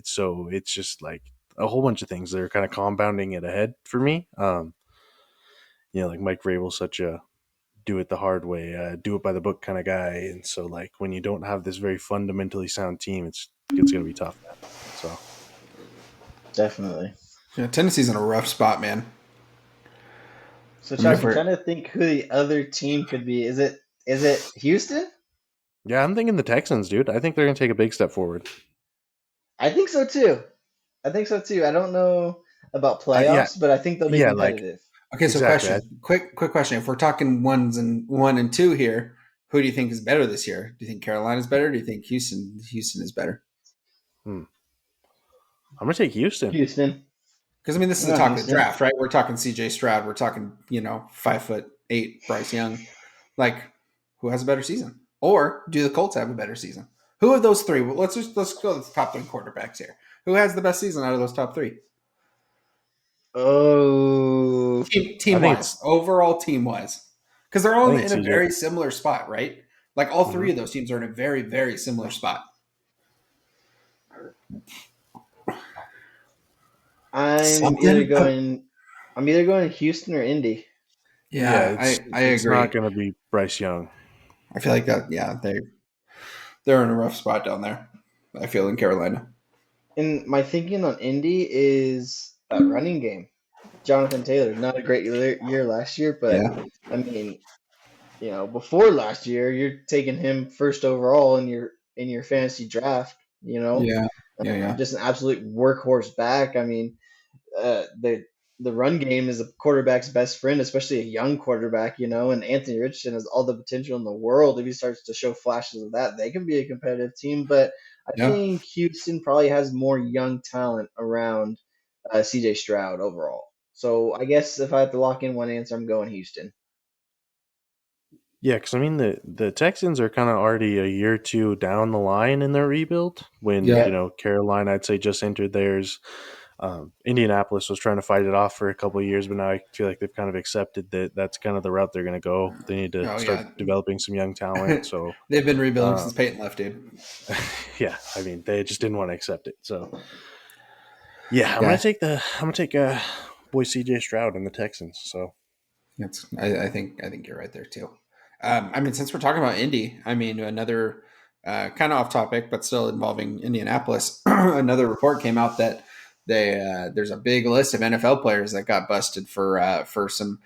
So it's just like a whole bunch of things that are kind of compounding it ahead for me. Like Mike Vrabel's such a do it the hard way, do it by the book kind of guy, and so like when you don't have this very fundamentally sound team, it's going to be tough, man. So Definitely. Yeah, Tennessee's in a rough spot, man. So, I mean, Chuck, if I'm we're trying to think who the other team could be. Is it Houston? yeah, I'm thinking the Texans, dude. I think they're going to take a big step forward. I think so too. I think so too. I don't know about Yeah, playoffs, but I think they'll be yeah, like competitive. okay, so exactly. quick question. If we're talking one and two here, who do you think is better this year? Do you think Carolina's better? Do you think Houston is better? I'm going to take Houston. Houston. Because I mean, this is the No, talk of the Houston. draft, right? We're talking C.J. Stroud. We're talking 5'8" Bryce Young. Like, who has a better season? Or do the Colts have a better season? Who of those three? Well, let's go to the top three quarterbacks here. Who has the best season out of those top three? Oh, I Team think wise, it's overall team wise, because they're I all think in it's a CJ. very similar spot, right? Like all Hmm. three of those teams are in a very very similar spot. I'm either Something. going. I'm either going Houston or Indy. Yeah, Yeah, I it's not agree. going to be Bryce Young. I feel like that. Yeah, they're in a rough spot down there. I feel in Carolina. And my thinking on Indy is that running game. Jonathan Taylor, not a great year last year, but Yeah, I mean, before last year, you're taking him first overall in your fantasy draft. yeah, yeah, yeah. Just an absolute workhorse back. I mean, the run game is a quarterback's best friend, especially a young quarterback, and Anthony Richardson has all the potential in the world. If he starts to show flashes of that, they can be a competitive team. But I Yeah. think Houston probably has more young talent around CJ Stroud overall. So I guess if I have to lock in one answer, I'm going Houston. Yeah, because I mean the Texans are kind of already a year or two down the line in their rebuild. When Yeah. Yeah. Carolina, I'd say, just entered theirs. Indianapolis was trying to fight it off for a couple of years, but now I feel like they've kind of accepted that that's kind of the route they're going to go. They need to Oh start yeah. developing some young talent. So, They've been rebuilding uh, since Peyton left, dude. yeah, I mean they just didn't want to accept it. So, yeah, Yeah. I'm gonna take boy CJ Stroud and the Texans. So, I think you're right there too. I mean, since we're talking about Indy, I mean, another kind of off topic, but still involving Indianapolis. Another report came out that there's a big list of NFL players that got busted for some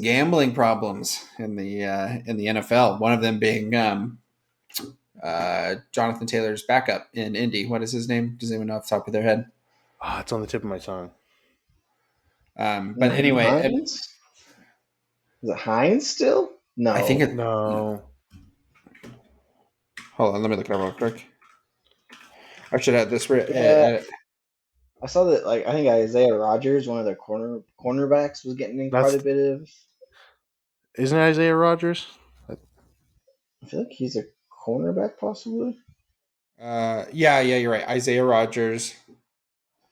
gambling problems in the NFL. One of them being Jonathan Taylor's backup in Indy. What is his name? Does anyone know off the top of their head? it's on the tip of my tongue. But Naheem anyway, Hines? Is it Hines still? I think No. it. No, Hold on, let me look it up real quick. I should have this. Yeah, I saw that. Like, I think Isaiah Rogers, one of their cornerbacks, was getting in quite a that's bit of. isn't it Isaiah Rogers? I feel like he's a cornerback, possibly. yeah, you're right. Isaiah Rogers.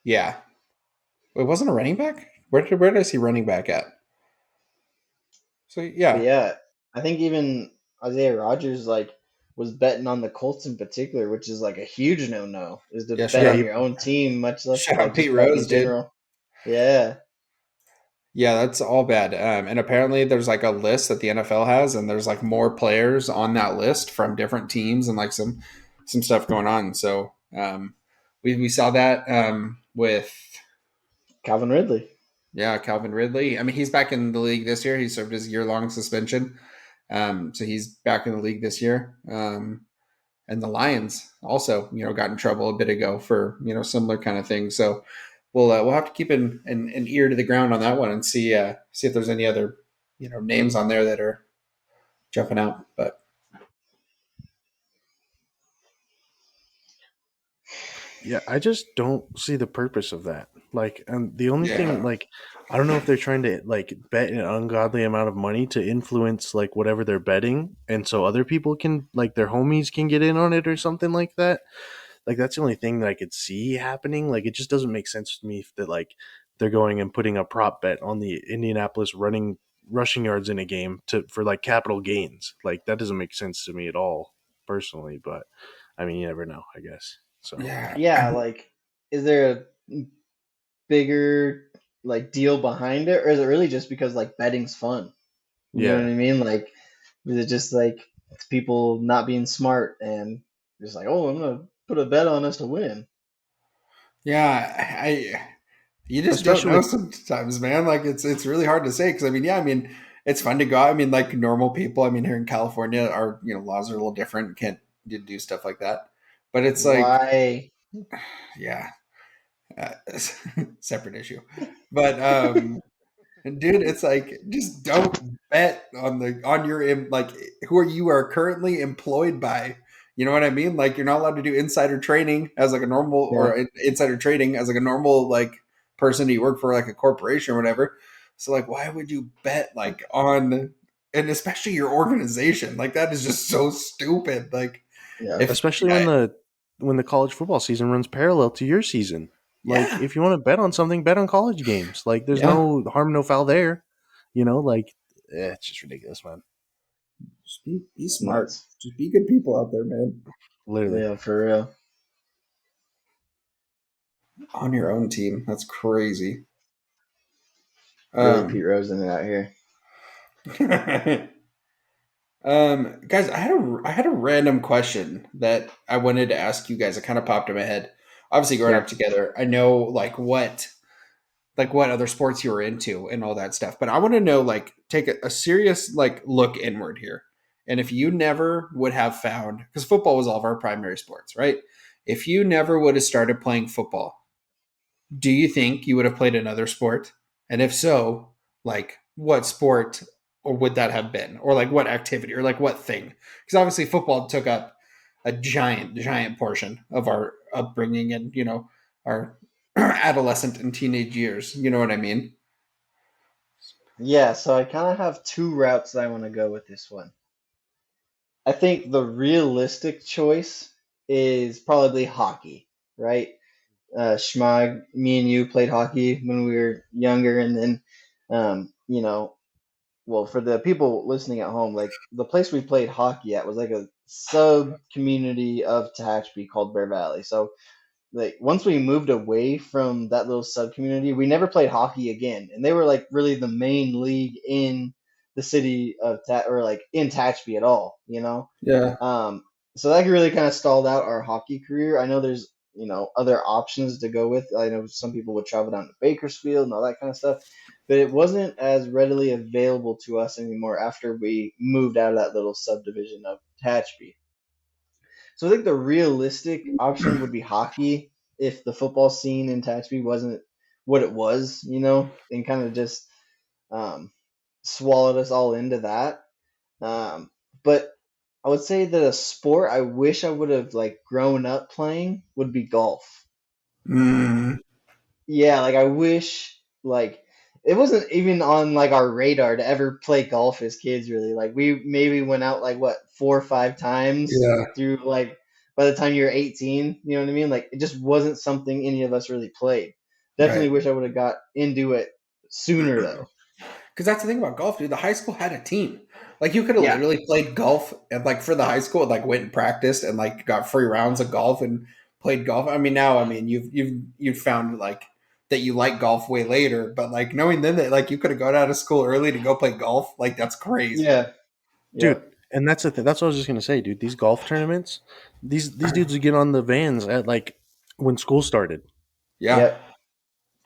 Yeah. It wasn't a running back? Where did I see running back at? So But yeah. yeah, I think even Isaiah Rogers was betting on the Colts in particular, which is like a huge no-no. Is to Yeah, bet shout Yeah, on out your own team, much less shout out like Pete just bet Rose, in dude. general. Yeah, Yeah, that's all bad. And apparently there's like a list that the NFL has, and there's like more players on that list from different teams and like some stuff going on. So we saw that with Calvin Ridley. yeah, Calvin Ridley. I mean, he's back in the league this year. He served his year-long suspension. So he's back in the league this year. And the Lions also, got in trouble a bit ago for similar kind of things. So we'll have to keep an ear to the ground on that one and see if there's any other names on there that are jumping out. But yeah, I just don't see the purpose of that. Like, and the only thing, yeah, like, I don't know if they're trying to like bet an ungodly amount of money to influence like whatever they're betting, and so other people can like their homies can get in on it or something like that. Like, that's the only thing that I could see happening. Like, it just doesn't make sense to me that like they're going and putting a prop bet on the Indianapolis rushing yards in a game to for like capital gains. Like, that doesn't make sense to me at all, personally. But I mean, you never know, I guess. So. yeah, Yeah, like, is there a bigger deal behind it, or is it really just because betting's fun? You know what Yeah, I mean? Like, is it just it's people not being smart and just like, oh, I'm gonna put a bet on us to win? yeah. I You just don't especially know with sometimes, man. Like it's really hard to say because I mean, it's fun to go out. I mean, like normal people. I mean, here in California, our laws are a little different. Can't do stuff like that. But it's like, Why? yeah, uh, separate issue. But dude, it's like just don't bet on your like who you are currently employed by. You know what I mean? Like you're not allowed to do insider trading as like a normal Yeah, or insider trading as like a normal like person you work for like a corporation or whatever. So like why would you bet like on and especially your organization? Like that is just so stupid. Like yeah, if especially when the college football season runs parallel to your season. Like, yeah, if you want to bet on something, bet on college games. Like, there's yeah, no harm, no foul there. Like, it's just ridiculous, man. just be it's smart. nuts. Just be good people out there, man. Literally. Yeah, for real. On your own team. That's crazy. Really, Pete Um, Rose in it out here. guys, I had a random question that I wanted to ask you guys. It kind of popped in my head. Obviously, growing Yeah, up together, I know like what other sports you were into and all that stuff. But I want to know like take a serious like look inward here. And if you never would have found because football was all of our primary sports, right? If you never would have started playing football, do you think you would have played another sport? And if so, like what sport or would that have been? Or like what activity or like what thing? Because obviously football took up a giant portion of our upbringing and, our adolescent and teenage years. You know what I mean? Yeah, so I kind of have two routes that I want to go with this one. I think the realistic choice is probably hockey, right? Schmag, me and you played hockey when we were younger, and then, you know, well, for the people listening at home, like the place we played hockey at was like a sub community of Tehachapi called Bear Valley. So like once we moved away from that little sub community, we never played hockey again. And they were like really the main league in the city of or like in Tehachapi at all, you know? Yeah. Um, so that really kind of stalled out our hockey career. I know there's, other options to go with. I know some people would travel down to Bakersfield and all that kind of stuff, but it wasn't as readily available to us anymore after we moved out of that little subdivision of Tehachapi. So I think the realistic option would be hockey if the football scene in Tehachapi wasn't what it was, and kind of just um, swallowed us all into that. Um, but I would say that a sport I wish I would have like grown up playing would be golf. Mm, Yeah, like I wish like it wasn't even on like our radar to ever play golf as kids really. Like we maybe went out like what 4 or 5 times yeah. through like by the time you're 18, you know what I mean? Like it just wasn't something any of us really played. Definitely Right. wish I would have got into it sooner though. Because that's the thing about golf, dude. The high school had a team. Like you could have Yeah. literally played golf and like for the high school, and, like went and practiced and like got free rounds of golf and played golf. I mean, now I mean you've found like that you like golf way later, but like knowing then that like you could have gone out of school early to go play golf, like that's crazy. Yeah. Dude. Yep. And that's the thing. That's what I was just gonna say, dude. These golf tournaments, these dudes would get on the vans at like when school started, Yeah, Yep.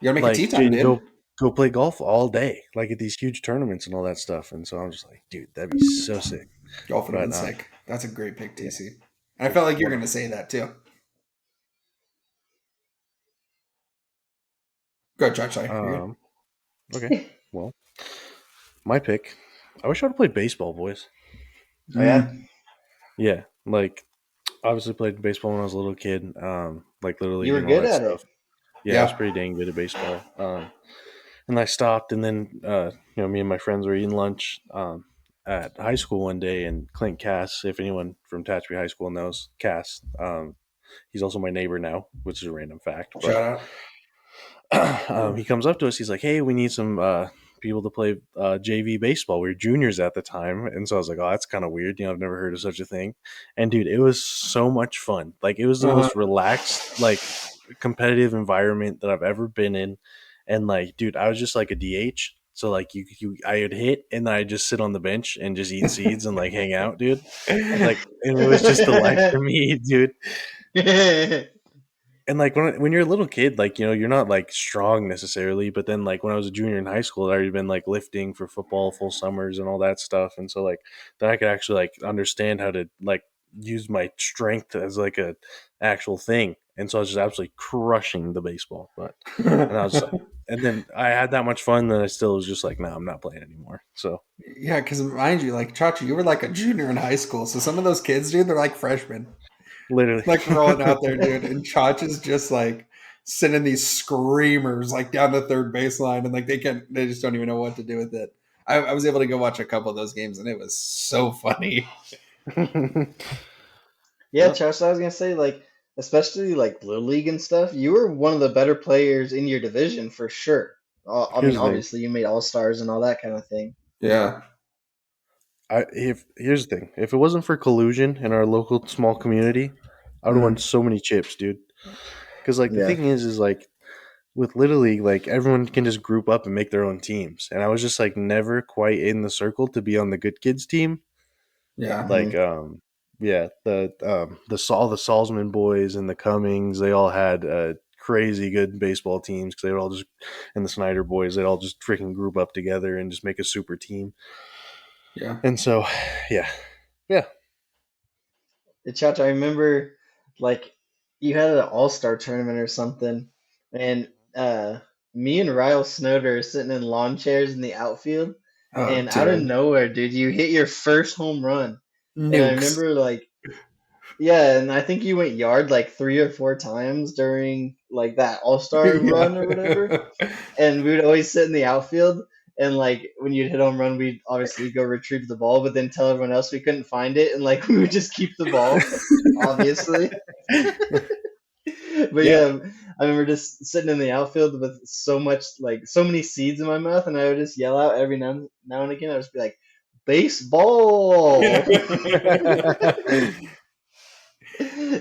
you gotta make a tea like time, and dude. go play golf all day, like at these huge tournaments and all that stuff. And so I'm just like, dude, that'd be so sick. Golf would have But been sick. That's a great pick, yeah, TC. And I yeah, felt like you're one gonna say that too. Go ahead, Chuck. Sorry, you're good. okay. Well, my pick. I wish I would have played baseball, boys. Oh yeah. Mm, Yeah, like obviously played baseball when I was a little kid, like little You league were and all good that at stuff. it. Yeah, I was yeah. pretty dang good at baseball. And I stopped, and then me and my friends were eating lunch at high school one day, and Clint Cass, if anyone from Tehachapi High School knows Cass, he's also my neighbor now, which is a random fact. Shout But out. he comes up to us. He's like, "Hey, we need some people to play JV baseball. We were juniors at the time." And so I was like, "Oh, that's kind of weird. I've never heard of such a thing." And dude, it was so much fun. Like, it was the Uh-huh. most relaxed, like, competitive environment that I've ever been in. And like, dude, I was just like a DH. So like, I would hit, and then I'd just sit on the bench and just eat seeds and like hang out, dude. Like, and it was just the life for me, dude. And like when you're a little kid, like you're not like strong necessarily, but then like when I was a junior in high school, I'd already been like lifting for football full summers and all that stuff, and so like then I could actually like understand how to like use my strength as like a actual thing, and so I was just absolutely crushing the baseball. But and I was and then I had that much fun that I still was just like, no, I'm not playing anymore. So Yeah, because mind you, like Chachi, you were like a junior in high school, so some of those kids, dude, they're like freshmen, literally, like rolling out there, dude, and Chachi's just like sending these screamers like down the third baseline, and like they just don't even know what to do with it. I was able to go watch a couple of those games, and it was so funny. Yeah, yep. Josh, I was gonna say, like, especially like Little League and stuff, you were one of the better players in your division for sure. I mean, Here's the thing. obviously, you made all stars and all that kind of thing. Yeah. If here's the thing, if it wasn't for collusion in our local small community, I would have won Mm, so many chips, dude. Because like the Yeah. thing is like with Little League, like everyone can just group up and make their own teams, and I was just like never quite in the circle to be on the good kids team. yeah. Like Hmm. yeah, all the Salzman boys and the Cummings, they all had crazy good baseball teams because they were all just and the Snyder boys, they all just freaking group up together and just make a super team. Yeah. And so, yeah, yeah, Chacha, I remember like you had an all-star tournament or something, and uh, me and Ryle Snowder are sitting in lawn chairs in the outfield, Oh, and out of dude. nowhere, dude, you hit your first home run. And I Nukes. remember like, yeah, and I think you went yard like 3 or 4 times during like that All-Star Yeah. run or whatever. And we would always sit in the outfield, and like when you'd hit home run, we'd obviously go retrieve the ball, but then tell everyone else we couldn't find it, and like we would just keep the ball, obviously. But Yeah. yeah, I remember just sitting in the outfield with so much like so many seeds in my mouth, and I would just yell out every now and again. I would just be like, "Baseball!"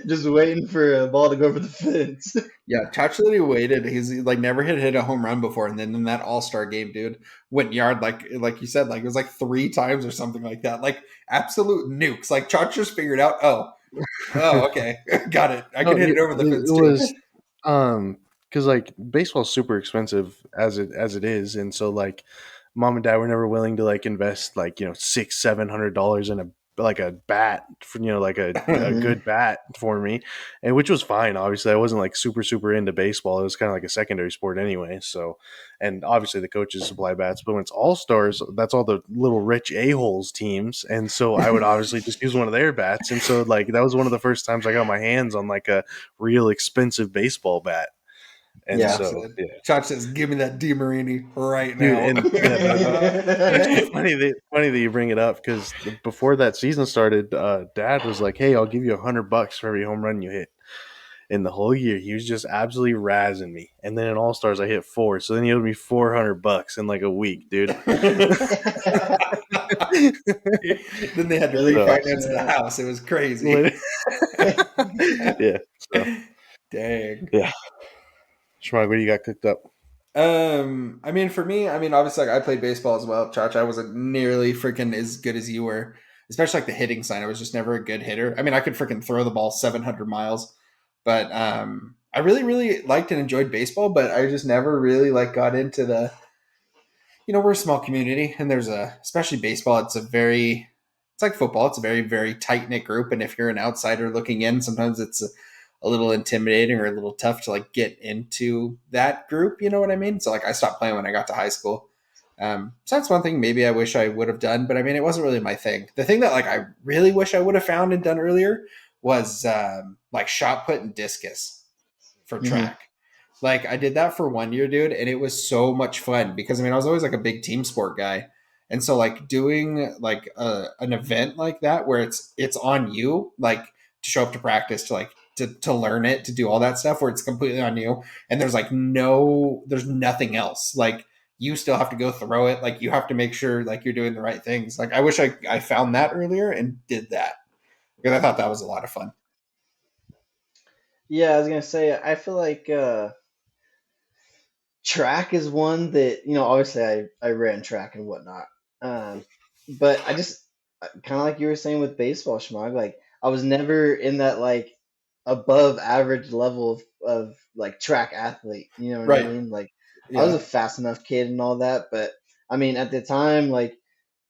Just waiting for a ball to go over the fence. Yeah, Touch literally waited. He's like never hit a home run before, and then in that All Star game, dude, went yard like you said, like it was like 3 times or something like that, like absolute nukes. Like Chach just figured out, oh, okay, got it. I No, can hit it over the it fence too. was because like baseball's super expensive as it is, and so like mom and dad were never willing to like invest like $600-700 in a bat for like a Hmm. good bat for me, and which was fine. Obviously, I wasn't like super into baseball. It was kind of like a secondary sport anyway. So, and obviously the coaches supply bats, but when it's all stars, that's all the little rich a holes teams, and so I would obviously just use one of their bats, and so like that was one of the first times I got my hands on like a real expensive baseball bat. And Chach Yeah. so, said, yeah, Chach says, "Give me that DeMarini right dude, now." and yeah, it's so funny that you bring it up because before that season started, Dad was like, "Hey, I'll give you $100 for every home run you hit." In the whole year, he was just absolutely razzing me. And then in All Stars, I hit 4, so then he owed me $400 in like a week, dude. Then they had to Really So, refinance cashing the out. house. It was crazy. yeah, so Dang. yeah, Schmog, what do you got cooked up? I mean, for me, I mean, obviously, like, I played baseball as well, Chach. I wasn't nearly freaking as good as you were, especially like the hitting side. I was just never a good hitter. I mean, I could freaking throw the ball 700 miles, but I really, really liked and enjoyed baseball, but I just never really like got into the. We're a small community, and there's especially baseball. It's like football. It's a very, very tight knit group, and if you're an outsider looking in, sometimes it's a little intimidating or a little tough to like get into that group. You know what I mean? So like I stopped playing when I got to high school. So that's one thing maybe I wish I would have done, but I mean it wasn't really my thing. The thing that like I really wish I would have found and done earlier was like shot put and discus for Hmm. track. Like I did that for 1 year, dude, and it was so much fun because I mean I was always like a big team sport guy, and so like doing like an event like that where it's on you, like to show up to practice, to like to learn it, to do all that stuff where it's completely on you, and there's nothing else. Like you still have to go throw it, like you have to make sure like you're doing the right things. Like I wish I found that earlier and did that because I thought that was a lot of fun. Yeah, I was gonna say, I feel like track is one that, obviously I ran track and whatnot. Um, but I just kind of like you were saying with baseball, Schmog, like I was never in that like above average level of like track athlete. You know what I Right. mean? Like I was Yeah. a fast enough kid and all that, but I mean at the time, like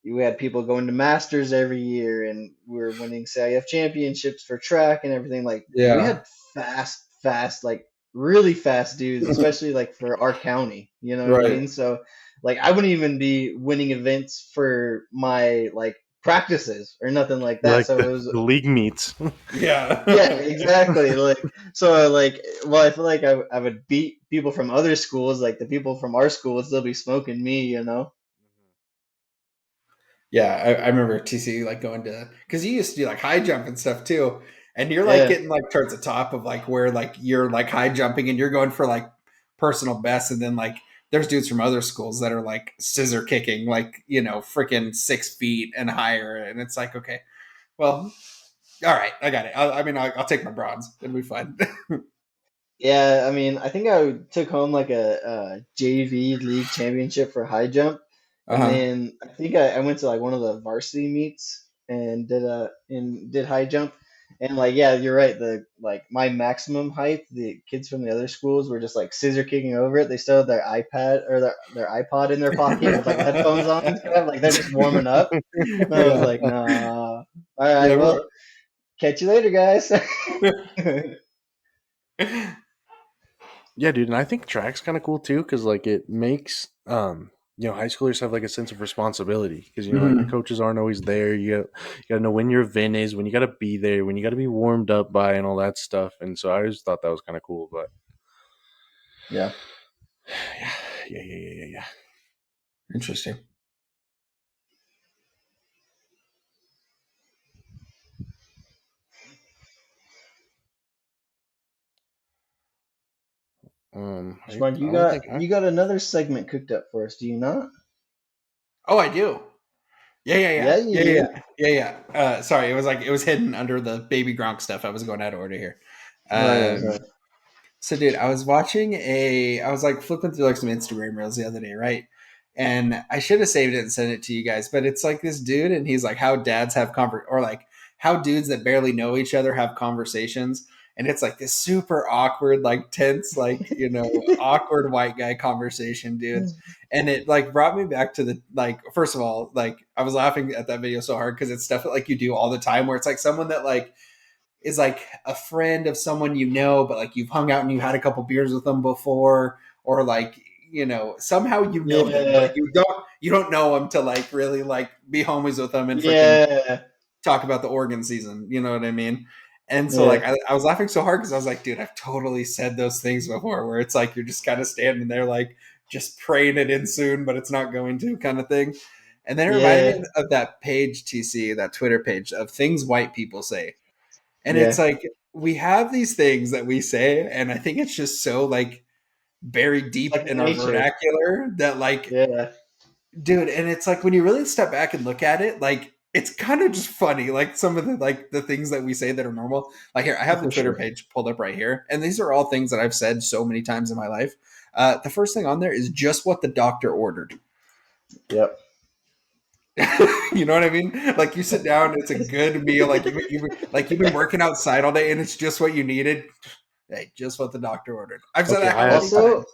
we had people going to masters every year, and we were winning CIF championships for track and everything. Like we Yeah. had fast, like really fast dudes, especially like for our county. You know what I Right. mean? So like I wouldn't even be winning events for my like practices or nothing like You that. like So the, it was the league meets? yeah, Yeah. exactly. Like so like well I feel like I would beat people from other schools, like the people from our school would still be smoking me. Yeah, I remember TC like going to because you used to do like high jump and stuff too, and you're like Yeah. getting like towards the top of like where like you're like high jumping and you're going for like personal best, and then like there's dudes from other schools that are like scissor kicking like freaking 6 feet and higher, and it's like okay, well, all right, I got it. I mean, I'll take my bronze. It'll be fun. Yeah, I mean, I think I took home like a JV league championship for high jump, Uh and huh. then I think I went to like one of the varsity meets and did high jump, and like yeah, you're right. The like my maximum height, the kids from the other schools were just like scissor kicking over it. They still had their iPad or their iPod in their pocket with like headphones on and stuff. Like they're just warming up. And I was Yeah. like, nah. All right, Yeah. well, catch you later, guys. Yeah, dude, and I think track's kind of cool too because like it makes high schoolers have like a sense of responsibility because like the Hmm. coaches aren't always there. You gotta know when your event is, when you gotta be there, when you gotta be warmed up by, and all that stuff. And so I just thought that was kind of cool. But Yeah, yeah, yeah. interesting. Schmug, I don't think I. you got another segment cooked up for us, do you not? Oh, I do. Yeah, yeah, yeah, Yeah, you yeah, yeah, do. yeah, yeah. Sorry, it was hidden under the baby Gronk stuff. I was going out of order here. Right, Um, So, dude, I was like flipping through like some Instagram reels the other day, right? And I should have saved it and sent it to you guys, but it's like this dude, and he's like how dads have or like how dudes that barely know each other have conversations, and it's like this super awkward, like tense, like awkward white guy conversation, dude. And it like brought me back to the like first of all, like I was laughing at that video so hard because it's stuff that like you do all the time, where it's like someone that like is like a friend of someone you know, but like you've hung out and you had a couple beers with them before, or like somehow you know them, but Yeah, you don't know them to like really like be homies with them and freaking yeah, talk about the Oregon season. You know what I mean? And so yeah, like I was laughing so hard because I was like, dude, I've totally said those things before, where it's like you're just kind of standing there like just praying it in soon, but it's not going to kind of thing. And then it reminded me yeah, of that page, TC, that Twitter page of things white people say. And it's yeah. like we have these things that we say, and I think it's just so like buried deep Second in our nature. vernacular that like, Yeah, dude, and it's like when you really step back and look at it, like it's kind of just funny, like some of the like the things that we say that are normal. Like here, I have the for Twitter sure. page pulled up right here, and these are all things that I've said so many times in my life. The first thing on there is just what the doctor ordered. Yep. You know what I mean? Like you sit down, it's a good meal. Like you've been working outside all day, and it's just what you needed. Hey, just what the doctor ordered. I've said Okay, that how many Also, times?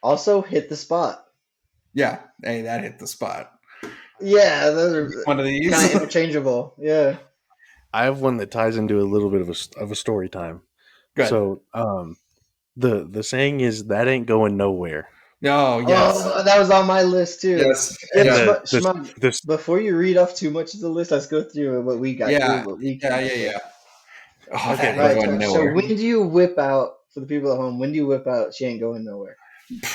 also hit the spot. Yeah. Hey, that hit the spot. Yeah, those are One of kind these. of interchangeable. Yeah. I have one that ties into a little bit of a story time. Good. So, the saying is that ain't going nowhere. No, yes. Oh, that was on my list too. Yes. Yeah, And Yeah. Shmug, the before you read off too much of the list, let's go through what we got here, Yeah. what we Yeah. came Yeah. up with. Yeah. Oh, that okay, ain't Right. but going So nowhere. when do you whip out for the people at home? When do you whip out? She ain't going nowhere.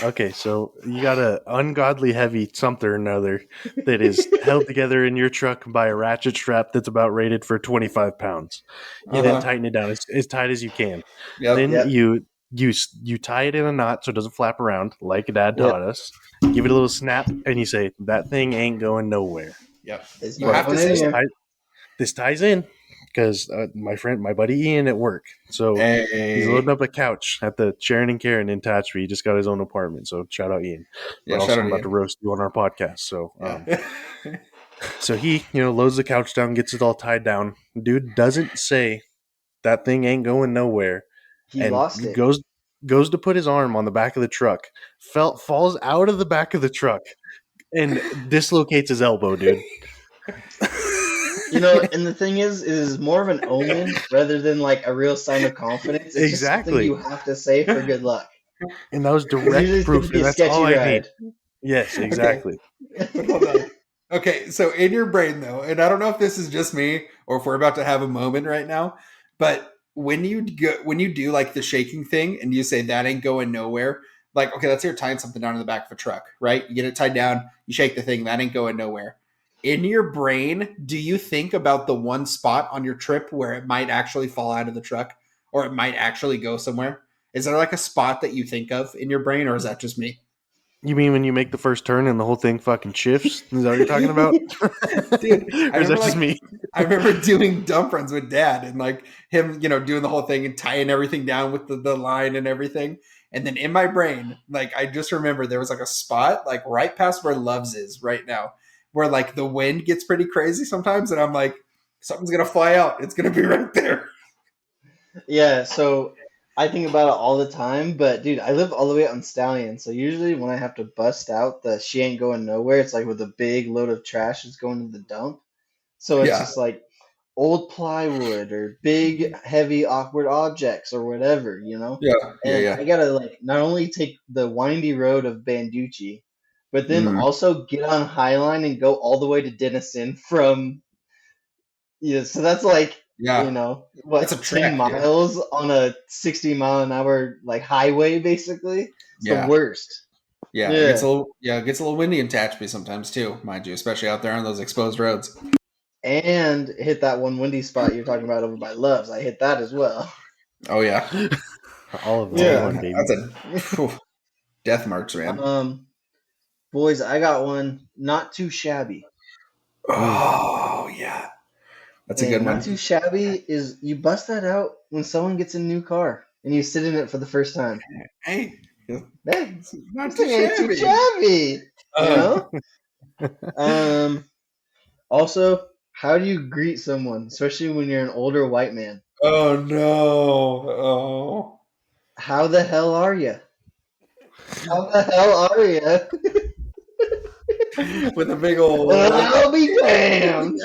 okay, so you got a ungodly heavy something or another that is held together in your truck by a ratchet strap that's about rated for 25 pounds. You then Yep. Uh-huh. tighten it down as tight as you can. Yep. Then Yep. you tie it in a knot so it doesn't flap around like Dad Yep. taught us. Give it a little snap, and you say that thing ain't going nowhere. Yep. It's You not have But to going in say this it. there. ties this ties in because my buddy Ian at work. So he's loading Hey. up a couch at the Sharon and Karen in Tatchby. He just got his own apartment. So shout out Ian. Yeah. But Shout also out I'm to about to you. roast you on our podcast. Yeah. So he loads the couch down, gets it all tied down. Dude doesn't say that thing ain't going nowhere, He and lost it. goes to put his arm on the back of the truck. Falls out of the back of the truck and dislocates his elbow, dude. And the thing is, it is more of an omen rather than like a real sign of confidence. It's just something Exactly. you have to say for good luck. And that was Because usually direct it's going to proof, be and a that's all sketchy I need. ride. Yes, Okay. exactly. But hold on. Okay, so in your brain though, and I don't know if this is just me or if we're about to have a moment right now, but when you do like the shaking thing and you say that ain't going nowhere, like okay, let's say you're tying something down in the back of a truck, right? You get it tied down, you shake the thing, that ain't going nowhere. In your brain, do you think about the one spot on your trip where it might actually fall out of the truck or it might actually go somewhere? Is there like a spot that you think of in your brain, or is that just me? You mean when you make the first turn and the whole thing fucking shifts? Is that what you're talking about? Dude, I Or is remember that just like me? I remember doing dump runs with dad and like him, doing the whole thing and tying everything down with the line and everything. And then in my brain, like I just remember there was like a spot like right past where Love's is right now, where like the wind gets pretty crazy sometimes, and I'm like, something's gonna fly out. It's gonna be right there. Yeah, so I think about it all the time, but dude, I live all the way out in Stallion, so usually when I have to bust out the she ain't going nowhere, it's like with a big load of trash that's going to the dump. So it's Yeah. just like old plywood or big, heavy, awkward objects or whatever, you know? Yeah, yeah, And yeah. I gotta like not only take the windy road of Banducci, but then Mm, also get on Highline and go all the way to Denison from yeah, so that's like, yeah, that's a what, 10 trek, dude. miles on a 60-mile-an-hour like highway basically? It's the Yeah, worst. yeah. Yeah. It gets a little windy in Tehachapi sometimes too, mind you, especially out there on those exposed roads. And hit that one windy spot you're talking about over by Love's. I hit that as well. Oh yeah, All of them oh in Yeah. one, yeah. baby. That's a phew, death march, man. Um, boys, I got one not too shabby. Mm. Oh yeah, that's a good And not one. too shabby is you bust that out when someone gets a new car and you sit in it for the first time. Hey, Hey, it's not this too thing ain't too shabby. shabby, you Uh, know? Um, Also, how do you greet someone, especially when you're an older white man? oh no. How the hell are you? How the hell are you? Oh, with a big old like. I'll be damned.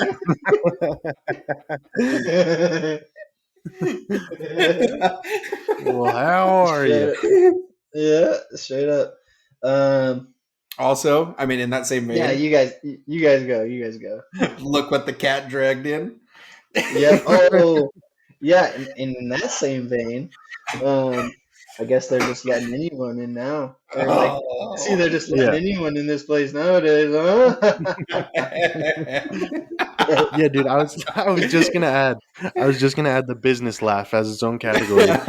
Well, how are you? Straight, yeah, straight up. Um, Also, I mean, in that same yeah, vein, you guys go, you guys go. look what the cat dragged in. Yep. Oh, yeah. And in that same vein, um, I guess they're just letting anyone in now, or like, see, Oh. they're just letting Yeah, anyone in this place nowadays, huh? yeah, dude. I was just gonna add. I was just gonna add the business laugh as its own category.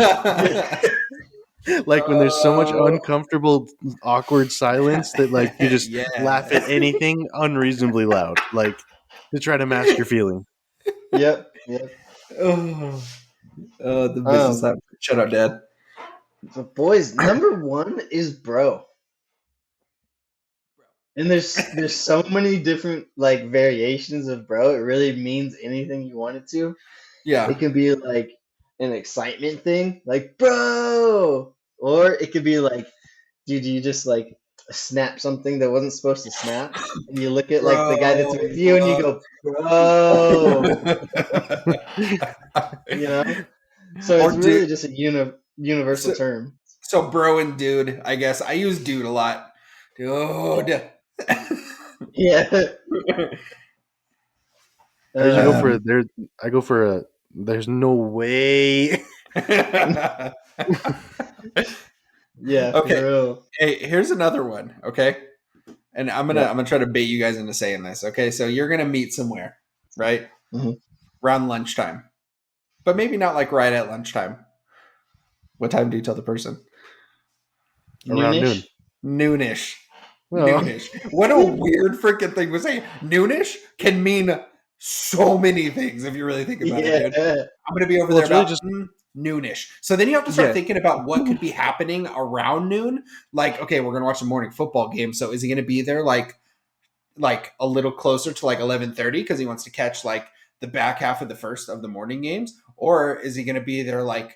Like when there's so much Oh. uncomfortable, awkward silence that like you just laugh at Yeah. anything unreasonably loud, like to try to mask your feeling. Yep, yep. Oh, the business Um, app. Shut up, Dad. but boys, number one is bro, and there's so many different like variations of bro. It really means anything you want it to. It Yeah. can be like an excitement thing, like bro, or it could be like, dude, you just like snap something that wasn't supposed to snap, and you look at like the guy that's Bro. with you, and you go, bro, you know. So Or it's dude. really just a universal So, term. so bro and dude, I guess. I use dude a lot. Dude. Yeah. I usually go for Um, a there. I go for a. There's no way. yeah, for Okay. real. Hey, here's another one, okay? And Yeah. I'm gonna try to bait you guys into saying this. Okay, so you're gonna meet somewhere, right? Mhm. Around lunchtime. But maybe not like right at lunchtime. What time do you tell the person? Around noon. Noonish. Noonish. Well, Noonish. What a weird freaking thing to say. Noonish can mean so many things if you really think about it, dude. Yeah. I'm gonna be over well, there it's really about just noonish. So then you have to start yeah. thinking about what could be happening around noon. Like, okay, we're gonna watch the morning football game. So is he gonna be there like a little closer to like 11:30 because he wants to catch like the back half of the first of the morning games, or is he gonna be there like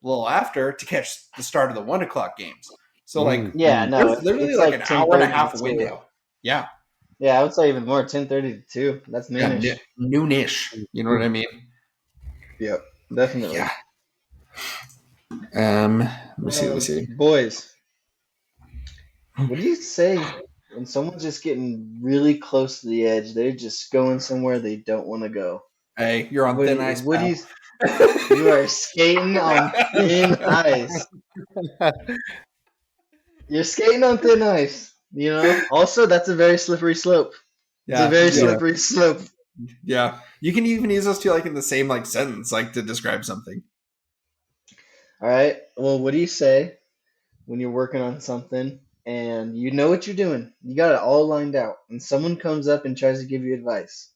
a little after to catch the start of the 1 o'clock games? So like Yeah, Mm. no, there's literally it's like an like hour and a 10:30 half to 2. window. Yeah. Yeah, I would say even more, 10:30 to 2. That's Yeah, noonish. noonish. You know what I mean? Yep, definitely. Yeah. Let me see. Let me see. Boys, what do you say when someone's just getting really close to the edge? They're just going somewhere they don't want to go. Hey, you're on thin ice, What do pal. you? You are skating on thin ice. You're skating on thin ice. You know. Also, that's a very slippery slope. It's a Yeah, very yeah, Yeah. slippery slope. yeah. You can even use those two like in the same like sentence, like to describe something. All right. Well, what do you say when you're working on something and you know what you're doing? You got it all lined out, and someone comes up and tries to give you advice.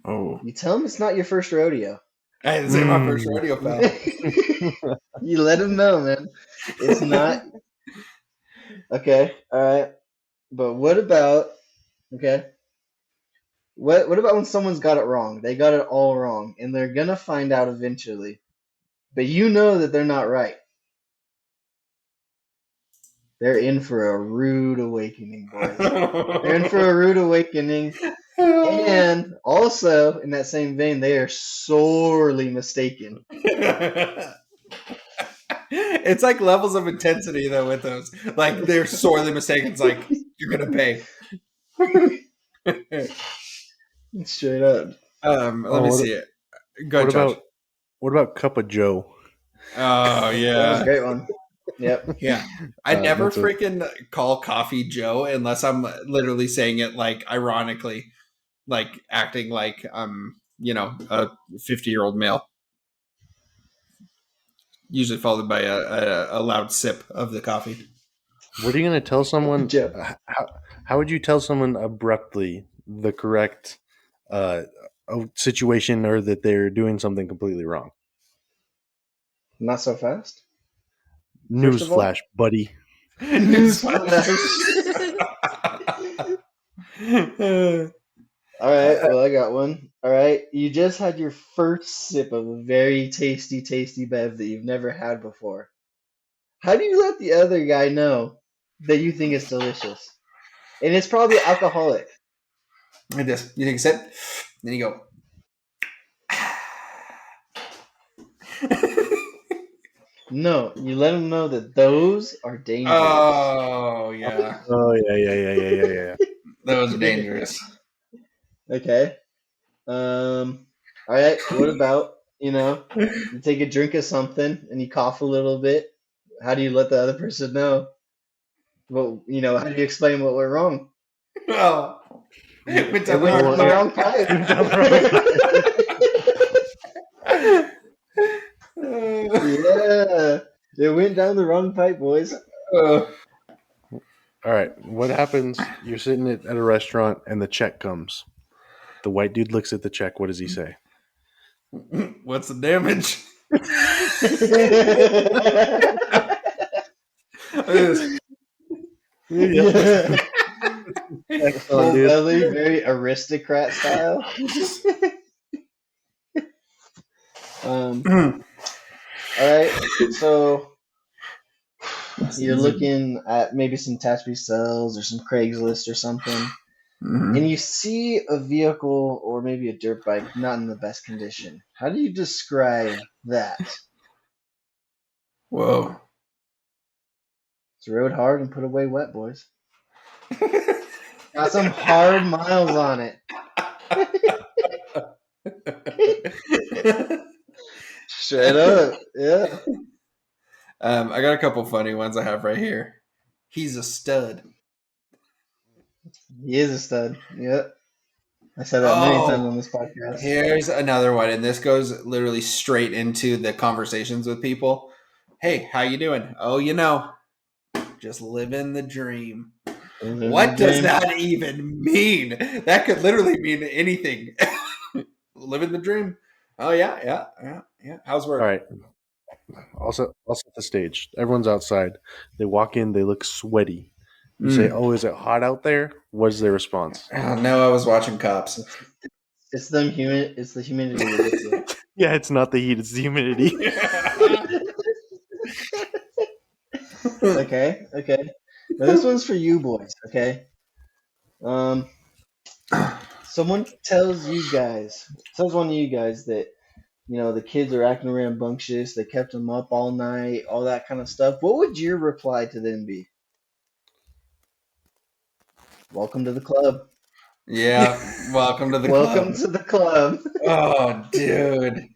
Oh, You tell them it's not your first rodeo. hey, this ain't my first Mm. rodeo, pal. You let them know, man. It's not okay. All right. But what about okay? What about when someone's got it wrong? They got it all wrong, and they're gonna find out eventually. But you know that they're not right. they're in for a rude awakening, boys. They're in for a rude awakening. And also, in that same vein, they are sorely mistaken. It's like levels of intensity though with those. Like they're sorely mistaken. It's like you're gonna pay. Straight up. Let Oh, me see it. Go what ahead, Josh. about what about Cup of Joe? Oh That was a yeah. great one. Yep. Yeah. I never That's a freaking call coffee Joe unless I'm literally saying it like ironically, like acting like I'm, a 50-year-old male. Usually followed by a loud sip of the coffee. What are you going to tell someone? Joe. How would you tell someone abruptly the correct uh, situation or that they're doing something completely wrong? Not so fast. First of Newsflash, all, buddy. newsflash. All right, well, I got one. All right, you just had your first sip of a very tasty, tasty bev that you've never had before. How do you let the other guy know that you think it's delicious? And it's probably alcoholic. Like this. You take a sip, then you go. No, you let them know that those are dangerous. Oh yeah, Oh yeah. that was dangerous. Okay. All right. What about, you take a drink of something and you cough a little bit. How do you let the other person know? Well, how do you explain what went wrong? Oh, went It down the went wrong down the pipe. wrong pipe. Down the Yeah, it went down the wrong pipe, boys. Uh, All right. What happens? You're sitting at a restaurant and the check comes. The white dude looks at the check. What does he say? what's the damage? Yep. Yeah. Excellent, Full dude. belly, very aristocrat style. Um, all right, so you're looking at maybe some Tatby Sells or some Craigslist or something, and you see a vehicle or maybe a dirt bike not in the best condition. How do you describe that? Whoa. It's rode hard and put away wet, boys. Got some hard miles on it. Straight up, yeah. I got a couple funny ones I have right here. He's a stud. He is a stud. Yep. I said that many times Oh, on this podcast. here's another one, and this goes literally straight into the conversations with people. Hey, how you doing? Oh, just living the dream. Living the What does dream. that even mean? That could literally mean anything. Living the dream. Oh yeah. How's All work? right. I'll set the stage. Everyone's outside. They walk in. They look sweaty. You say, "Oh, is it hot out there?" What is their response? Oh no, I was watching Cops. It's the It's the humidity that gets you. Yeah, it's not the heat; it's the humidity. Okay. Okay. Now this one's for you boys. Okay. Um. Someone tells one of you guys that the kids are acting rambunctious. They kept them up all night, all that kind of stuff. What would your reply to them be? Welcome to the club. Yeah, welcome to the Welcome club. to the club. Oh, dude.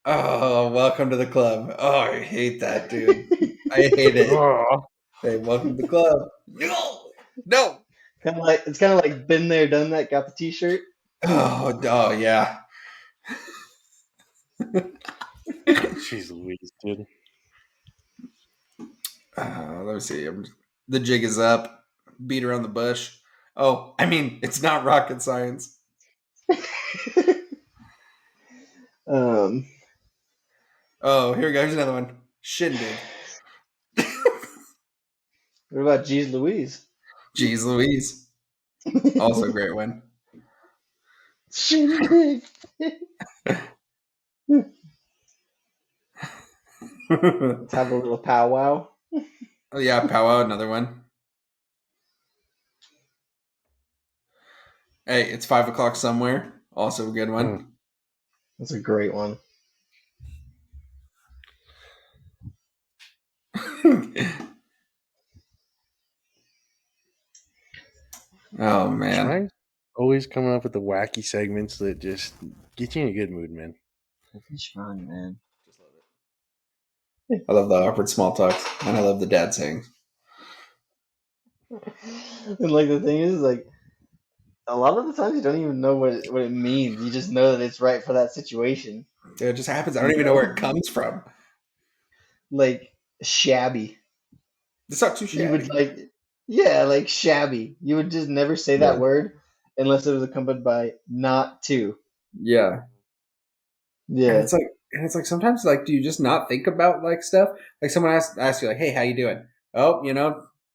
Oh, welcome to the club. Oh, I hate that, dude. I hate it. Oh, Hey, welcome to the club. No. It's kind of like been there, done that. Got the T-shirt. Oh, yeah. jeez Louise, dude. Let me see. The jig is up. Beat around the bush. Oh, I mean, it's not rocket science. um. Oh, here we go. Here's another one. Shindig. What about Jeez Louise? Jeez Louise. Also a great one. Shindig. Let's have a little powwow. Oh yeah, powwow, another one. Hey, it's 5 o'clock somewhere. Also a good Mm. one. That's a great one. Oh man, Schmei's always coming up with the wacky segments that just get you in a good mood, man. Fish fry, man. I love the awkward small talks, and I love the dad sayings. And like the thing is, like a lot of the times you don't even know what it means. You just know that it's right for that situation. It just happens. I don't You even know where it know, comes from. like shabby. It's not too You would shabby. like, yeah, like shabby. You would just never say that Yeah, word unless it was accompanied by not to. yeah. And Yeah. it's like sometimes like, do you just not think about like stuff? Like someone asks you like, "Hey, how you doing?" Oh,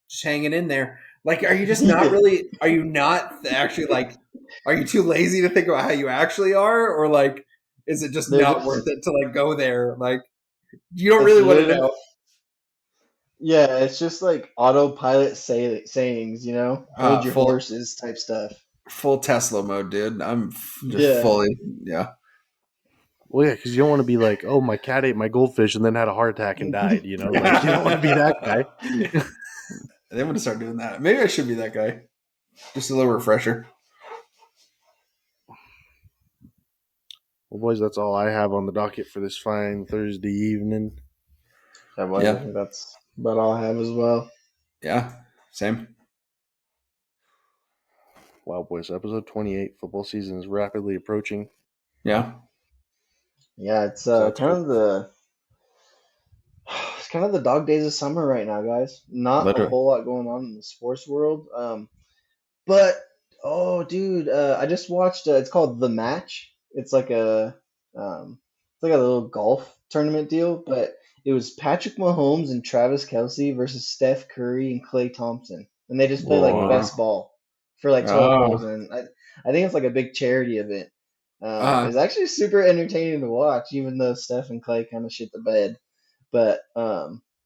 just hanging in there. Like, are you just not Yeah. really? Are you not actually like? Are you too lazy to think about how you actually are, or like, is it just They're not just worth it to like go there? Like, you don't it's really want to literally know. yeah, it's just like autopilot sayings, hold your Full horses type stuff. full Tesla mode, dude. Just Yeah. fully, yeah. Well, yeah, because you don't want to be like, oh, my cat ate my goldfish and then had a heart attack and died. Like you don't want to be that guy. They want to start doing that. Maybe I should be that guy. Just a little refresher. Well, boys, that's all I have on the docket for this fine Thursday evening. Yeah, boys, I Yeah, think that's about all I have as well. yeah. Same. Wow, boys, episode 28. Football season is rapidly approaching. Yeah. Yeah, it's So that's kind cool. of the it's kind of the dog days of summer right now, guys. Not a Literally. whole lot going on in the sports world. But oh, dude, I just watched. It's called The Match. It's like a little golf tournament deal, but it was Patrick Mahomes and Travis Kelsey versus Steph Curry and Klay Thompson, and they just play like Whoa. best ball for like 12 holes, Oh. and I think it's like a big charity event. Uh, It's actually super entertaining to watch, even though Steph and Clay kind of shit the bed. But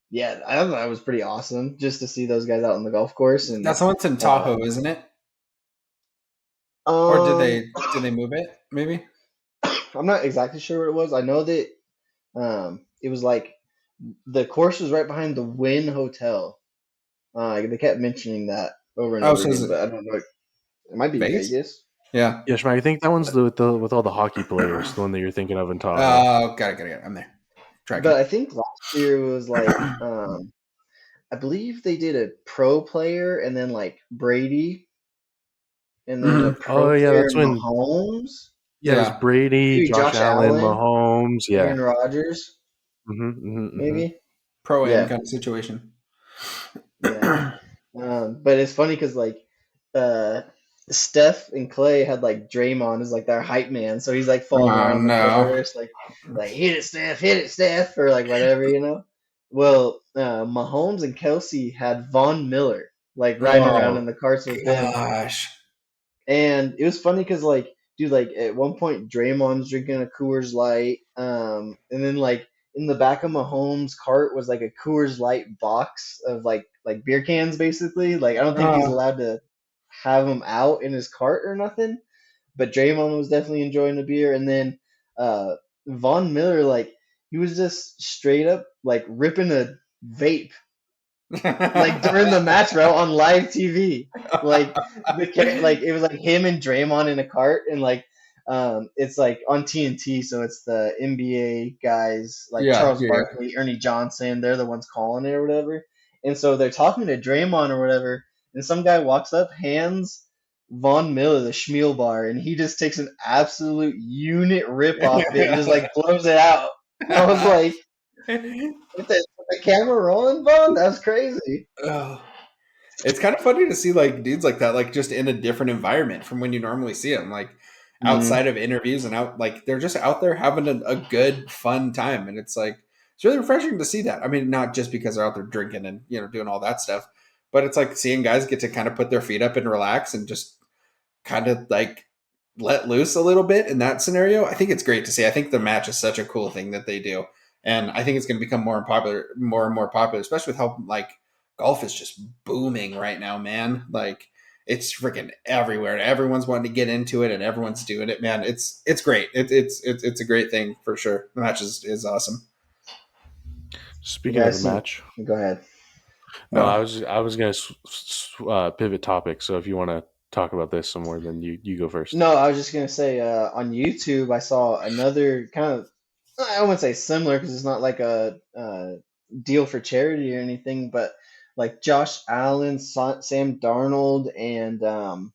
yeah, I thought that was pretty awesome just to see those guys out on the golf course and that's the one that's in uh, Tahoe, isn't it? Or um did they move it? Maybe. I'm not exactly sure what it was. I know that it was like the course was right behind the Wynn Hotel. They kept mentioning that over and Oh, over so is again, it but I don't know. It might be Vegas? Vegas. Yeah. Yeah, Schmack, I think that one's with all the hockey players, the one that you're thinking of in Tahoe. Oh, got it. I'm there. But Tracking. I think last year it was like I believe they did a pro player and then like Brady and then a Hmm. Oh, pro yeah, player that's and when, Mahomes, yeah, it was Yeah. Brady, maybe Josh Josh Allen, Allen, Mahomes. Yeah. Aaron Rodgers, Mm-hmm. maybe. Pro am Yeah, kind of situation. yeah. But it's funny because like uh, Steph and Clay had like Draymond as like their hype man, so he's like falling Oh around the no. course, like hit it, Steph, or like whatever. Well, Mahomes and Kelsey had Von Miller like riding around in Oh the carts with him, gosh. and it was funny because like, dude, like at one point Draymond's drinking a Coors Light, and then like in the back of Mahomes' cart was like a Coors Light box of like beer cans, basically. Like I don't think he's Oh. allowed to have them out in his cart or nothing, but Draymond was definitely enjoying the beer, and then uh, Von Miller, like he was just straight up like ripping a vape like during the match, bro, on live TV. Like like it was like him and Draymond in a cart, and like it's like on TNT, so it's the NBA guys like Yeah, Charles yeah, yeah. Barkley, Ernie Johnson. They're the ones calling it or whatever, and so they're talking to Draymond or whatever, and some guy walks up, hands Von Miller the Schmiel bar, and he just takes an absolute unit rip off it and just like blows it out. I was like, with the camera rolling, Von? That's crazy. Oh. It's kind of funny to see like dudes like that, like just in a different environment from when you normally see them, like Mm-hmm. outside of interviews and out, like they're just out there having a good, fun time, and it's like it's really refreshing to see that. I mean, not just because they're out there drinking and doing all that stuff, but it's like seeing guys get to kind of put their feet up and relax and just kind of like let loose a little bit in that scenario. I think it's great to see. I think the match is such a cool thing that they do, and I think it's going to become more and more popular, especially with how like golf is just booming right now, man. Like it's freaking everywhere. Everyone's wanting to get into it, and everyone's doing it, man. It's great. It's a great thing for sure. The match is awesome. You Speaking of the guys seen? match, Go ahead. no, Oh I was gonna pivot topic. So if you want to talk about this some more, then you go first. No, I was just gonna say on YouTube I saw another kind of, I wouldn't say similar because it's not like a deal for charity or anything, but like Josh Allen, Sam Darnold, and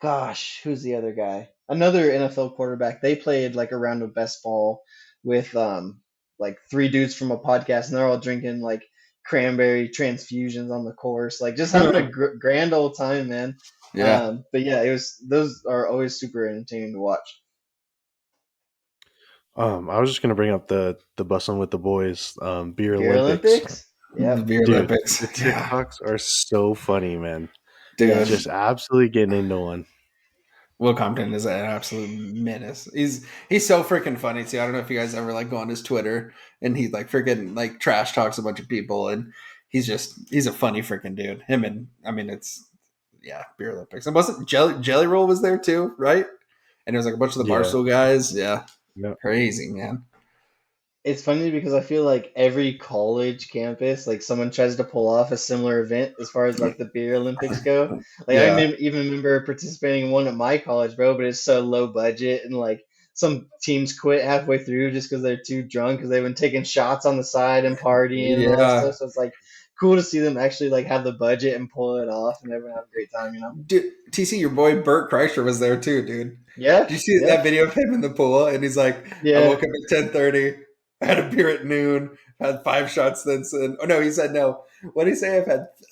gosh, who's the other guy? Another NFL quarterback. They played like a round of best ball with like three dudes from a podcast, and they're all drinking like cranberry transfusions on the course, like just having a grand old time, man. yeah, But yeah, it was those are always super entertaining to watch. I was just gonna bring up the bussin' with the boys beer Beer Olympics, Olympics? the Yep. beer dude. Olympics. The Yeah, TikToks are so funny, man. dude. Yes. Just absolutely getting into one. Will Compton is an absolute menace. He's so freaking funny too. I don't know if you guys ever like go on his Twitter and he like freaking like trash talks a bunch of people and he's a funny freaking dude. Him and I mean it's yeah, beer Olympics. And wasn't Jelly Roll was there too, right? And it was like a bunch of the Yeah, Barstool guys. Yeah. yeah, Crazy, man. It's funny because I feel like every college campus, like someone tries to pull off a similar event as far as like the beer Olympics go. Like I Yeah. even remember participating in one at my college, bro, but it's so low budget and like some teams quit halfway through just because they're too drunk because they've been taking shots on the side and partying and all that Yeah. stuff. So it's like cool to see them actually like have the budget and pull it off and everyone have a great time, you know? Dude, TC, your boy Bert Kreischer was there too, dude. Yeah, Did you see yeah, that video of him in the pool? And he's like, I yeah. woke up at 10:30, I had a beer at noon, had 5 shots since then. Oh no, he said no. What did he say?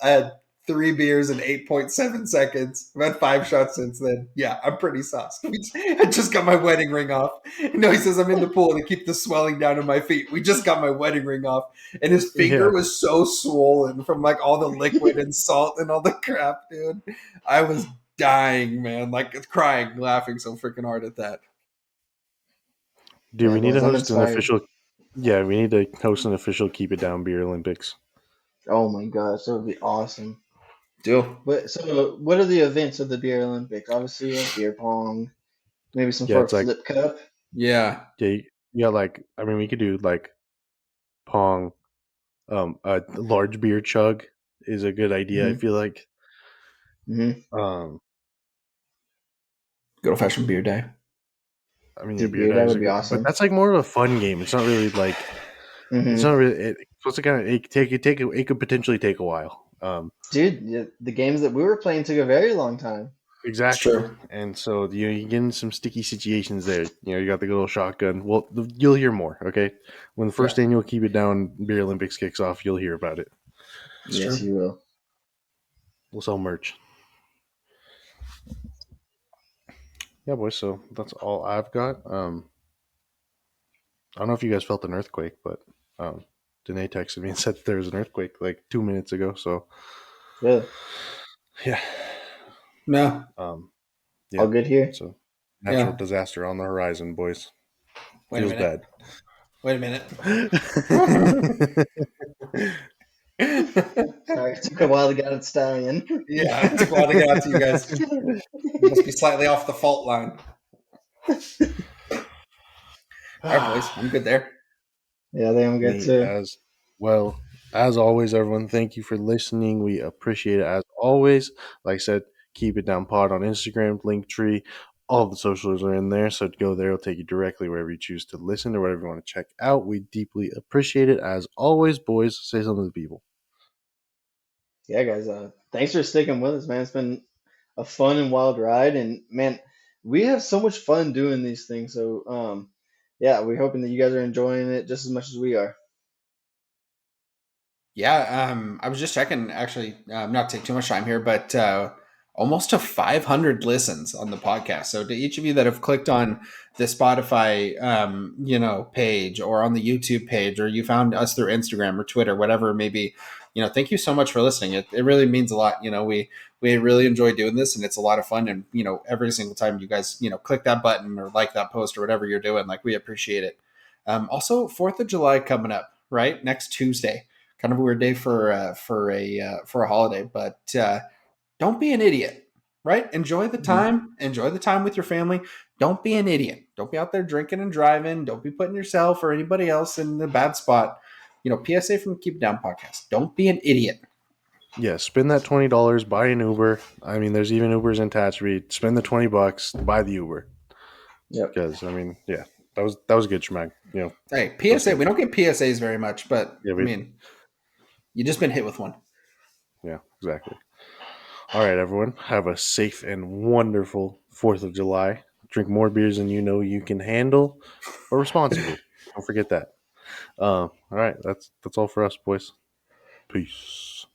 I had 3 beers in 8.7 seconds. I've had 5 shots since then. Yeah, I'm pretty sauced. I just got my wedding ring off. No, he says I'm in the pool to keep the swelling down in my feet. We just got my wedding ring off. And his finger yeah, was so swollen from like all the liquid and salt and all the crap, dude. I was dying, man, like crying, laughing so freaking hard at that. dude. Yeah, We need to boys, I'm host an inspired. official. Yeah, we need to host an official Keep It Down Beer Olympics. Oh my gosh, that would be awesome. Deal. What are the events of the Beer Olympics? Obviously, like beer pong, maybe some Yeah, sort it's of like flip cup. Yeah. yeah, yeah. Like I mean, we could do like pong. A large beer chug is a good idea. I Hmm. feel like. Hmm. Um, Good old fashioned beer day. I mean, yeah, Dude, beer beer, that dives would are be good, but awesome. that's like more of a fun game. It's not really like it's Hmm. not really. It's supposed to kind of it could potentially take a while. Dude, the games that we were playing took a very long time. It's Exactly. true. And so you get in some sticky situations there. You know, you got the good old shotgun. Well, you'll hear more. Okay, when the Yeah. first annual Keep It Down Beer Olympics kicks off, you'll hear about it. It's Yes, true. you will. We'll sell merch. Yeah, boys. So that's all I've got. I don't know if you guys felt an earthquake, but Danae texted me and said there was an earthquake like 2 minutes ago. So Really, yeah, No. um, all yeah. good here. So natural Yeah. disaster on the horizon, boys. Wait a Feels minute. bad. Wait a minute. Sorry, it took a while to get out stallion. Yeah, it took a while to get out to you guys. You must be slightly off the fault line. All right, boys. I'm good there. Yeah, they am good Me too. as well. As always, everyone, thank you for listening. We appreciate it as always. Like I said, keep it down pod on Instagram, Linktree. All the socials are in there, so go there. It'll take you directly wherever you choose to listen or whatever you want to check out. We deeply appreciate it. As always, boys, say something to the people. Yeah, guys. Thanks for sticking with us, man. It's been a fun and wild ride, and man, we have so much fun doing these things. So, yeah, we're hoping that you guys are enjoying it just as much as we are. Yeah, I was just checking actually, not to take too much time here, but almost to 500 listens on the podcast. So to each of you that have clicked on the Spotify, page or on the YouTube page, or you found us through Instagram or Twitter, whatever it may be, thank you so much for listening. It really means a lot. We really enjoy doing this and it's a lot of fun. And, every single time you guys, click that button or like that post or whatever you're doing, like we appreciate it. Also 4th of July coming up, right? Next Tuesday. kind of a weird day for a holiday, but don't be an idiot, right? Enjoy the time. Enjoy the time with your family. Don't be an idiot. Don't be out there drinking and driving. Don't be putting yourself or anybody else in the bad spot. PSA from Keep It Down podcast. Don't be an idiot. Yeah, spend that $20, buy an Uber. I mean, there's even Ubers in Tatchby. Spend the $20, buy the Uber. Yep. Because I mean, yeah, that was a good schmack. Hey, That's PSA. good. We don't get PSAs very much, but Yeah, I mean, you just been hit with one. yeah, exactly. All right, everyone, have a safe and wonderful 4th of July. Drink more beers than you know you can handle, but responsibly. Don't forget that. All right, that's all for us, boys. Peace.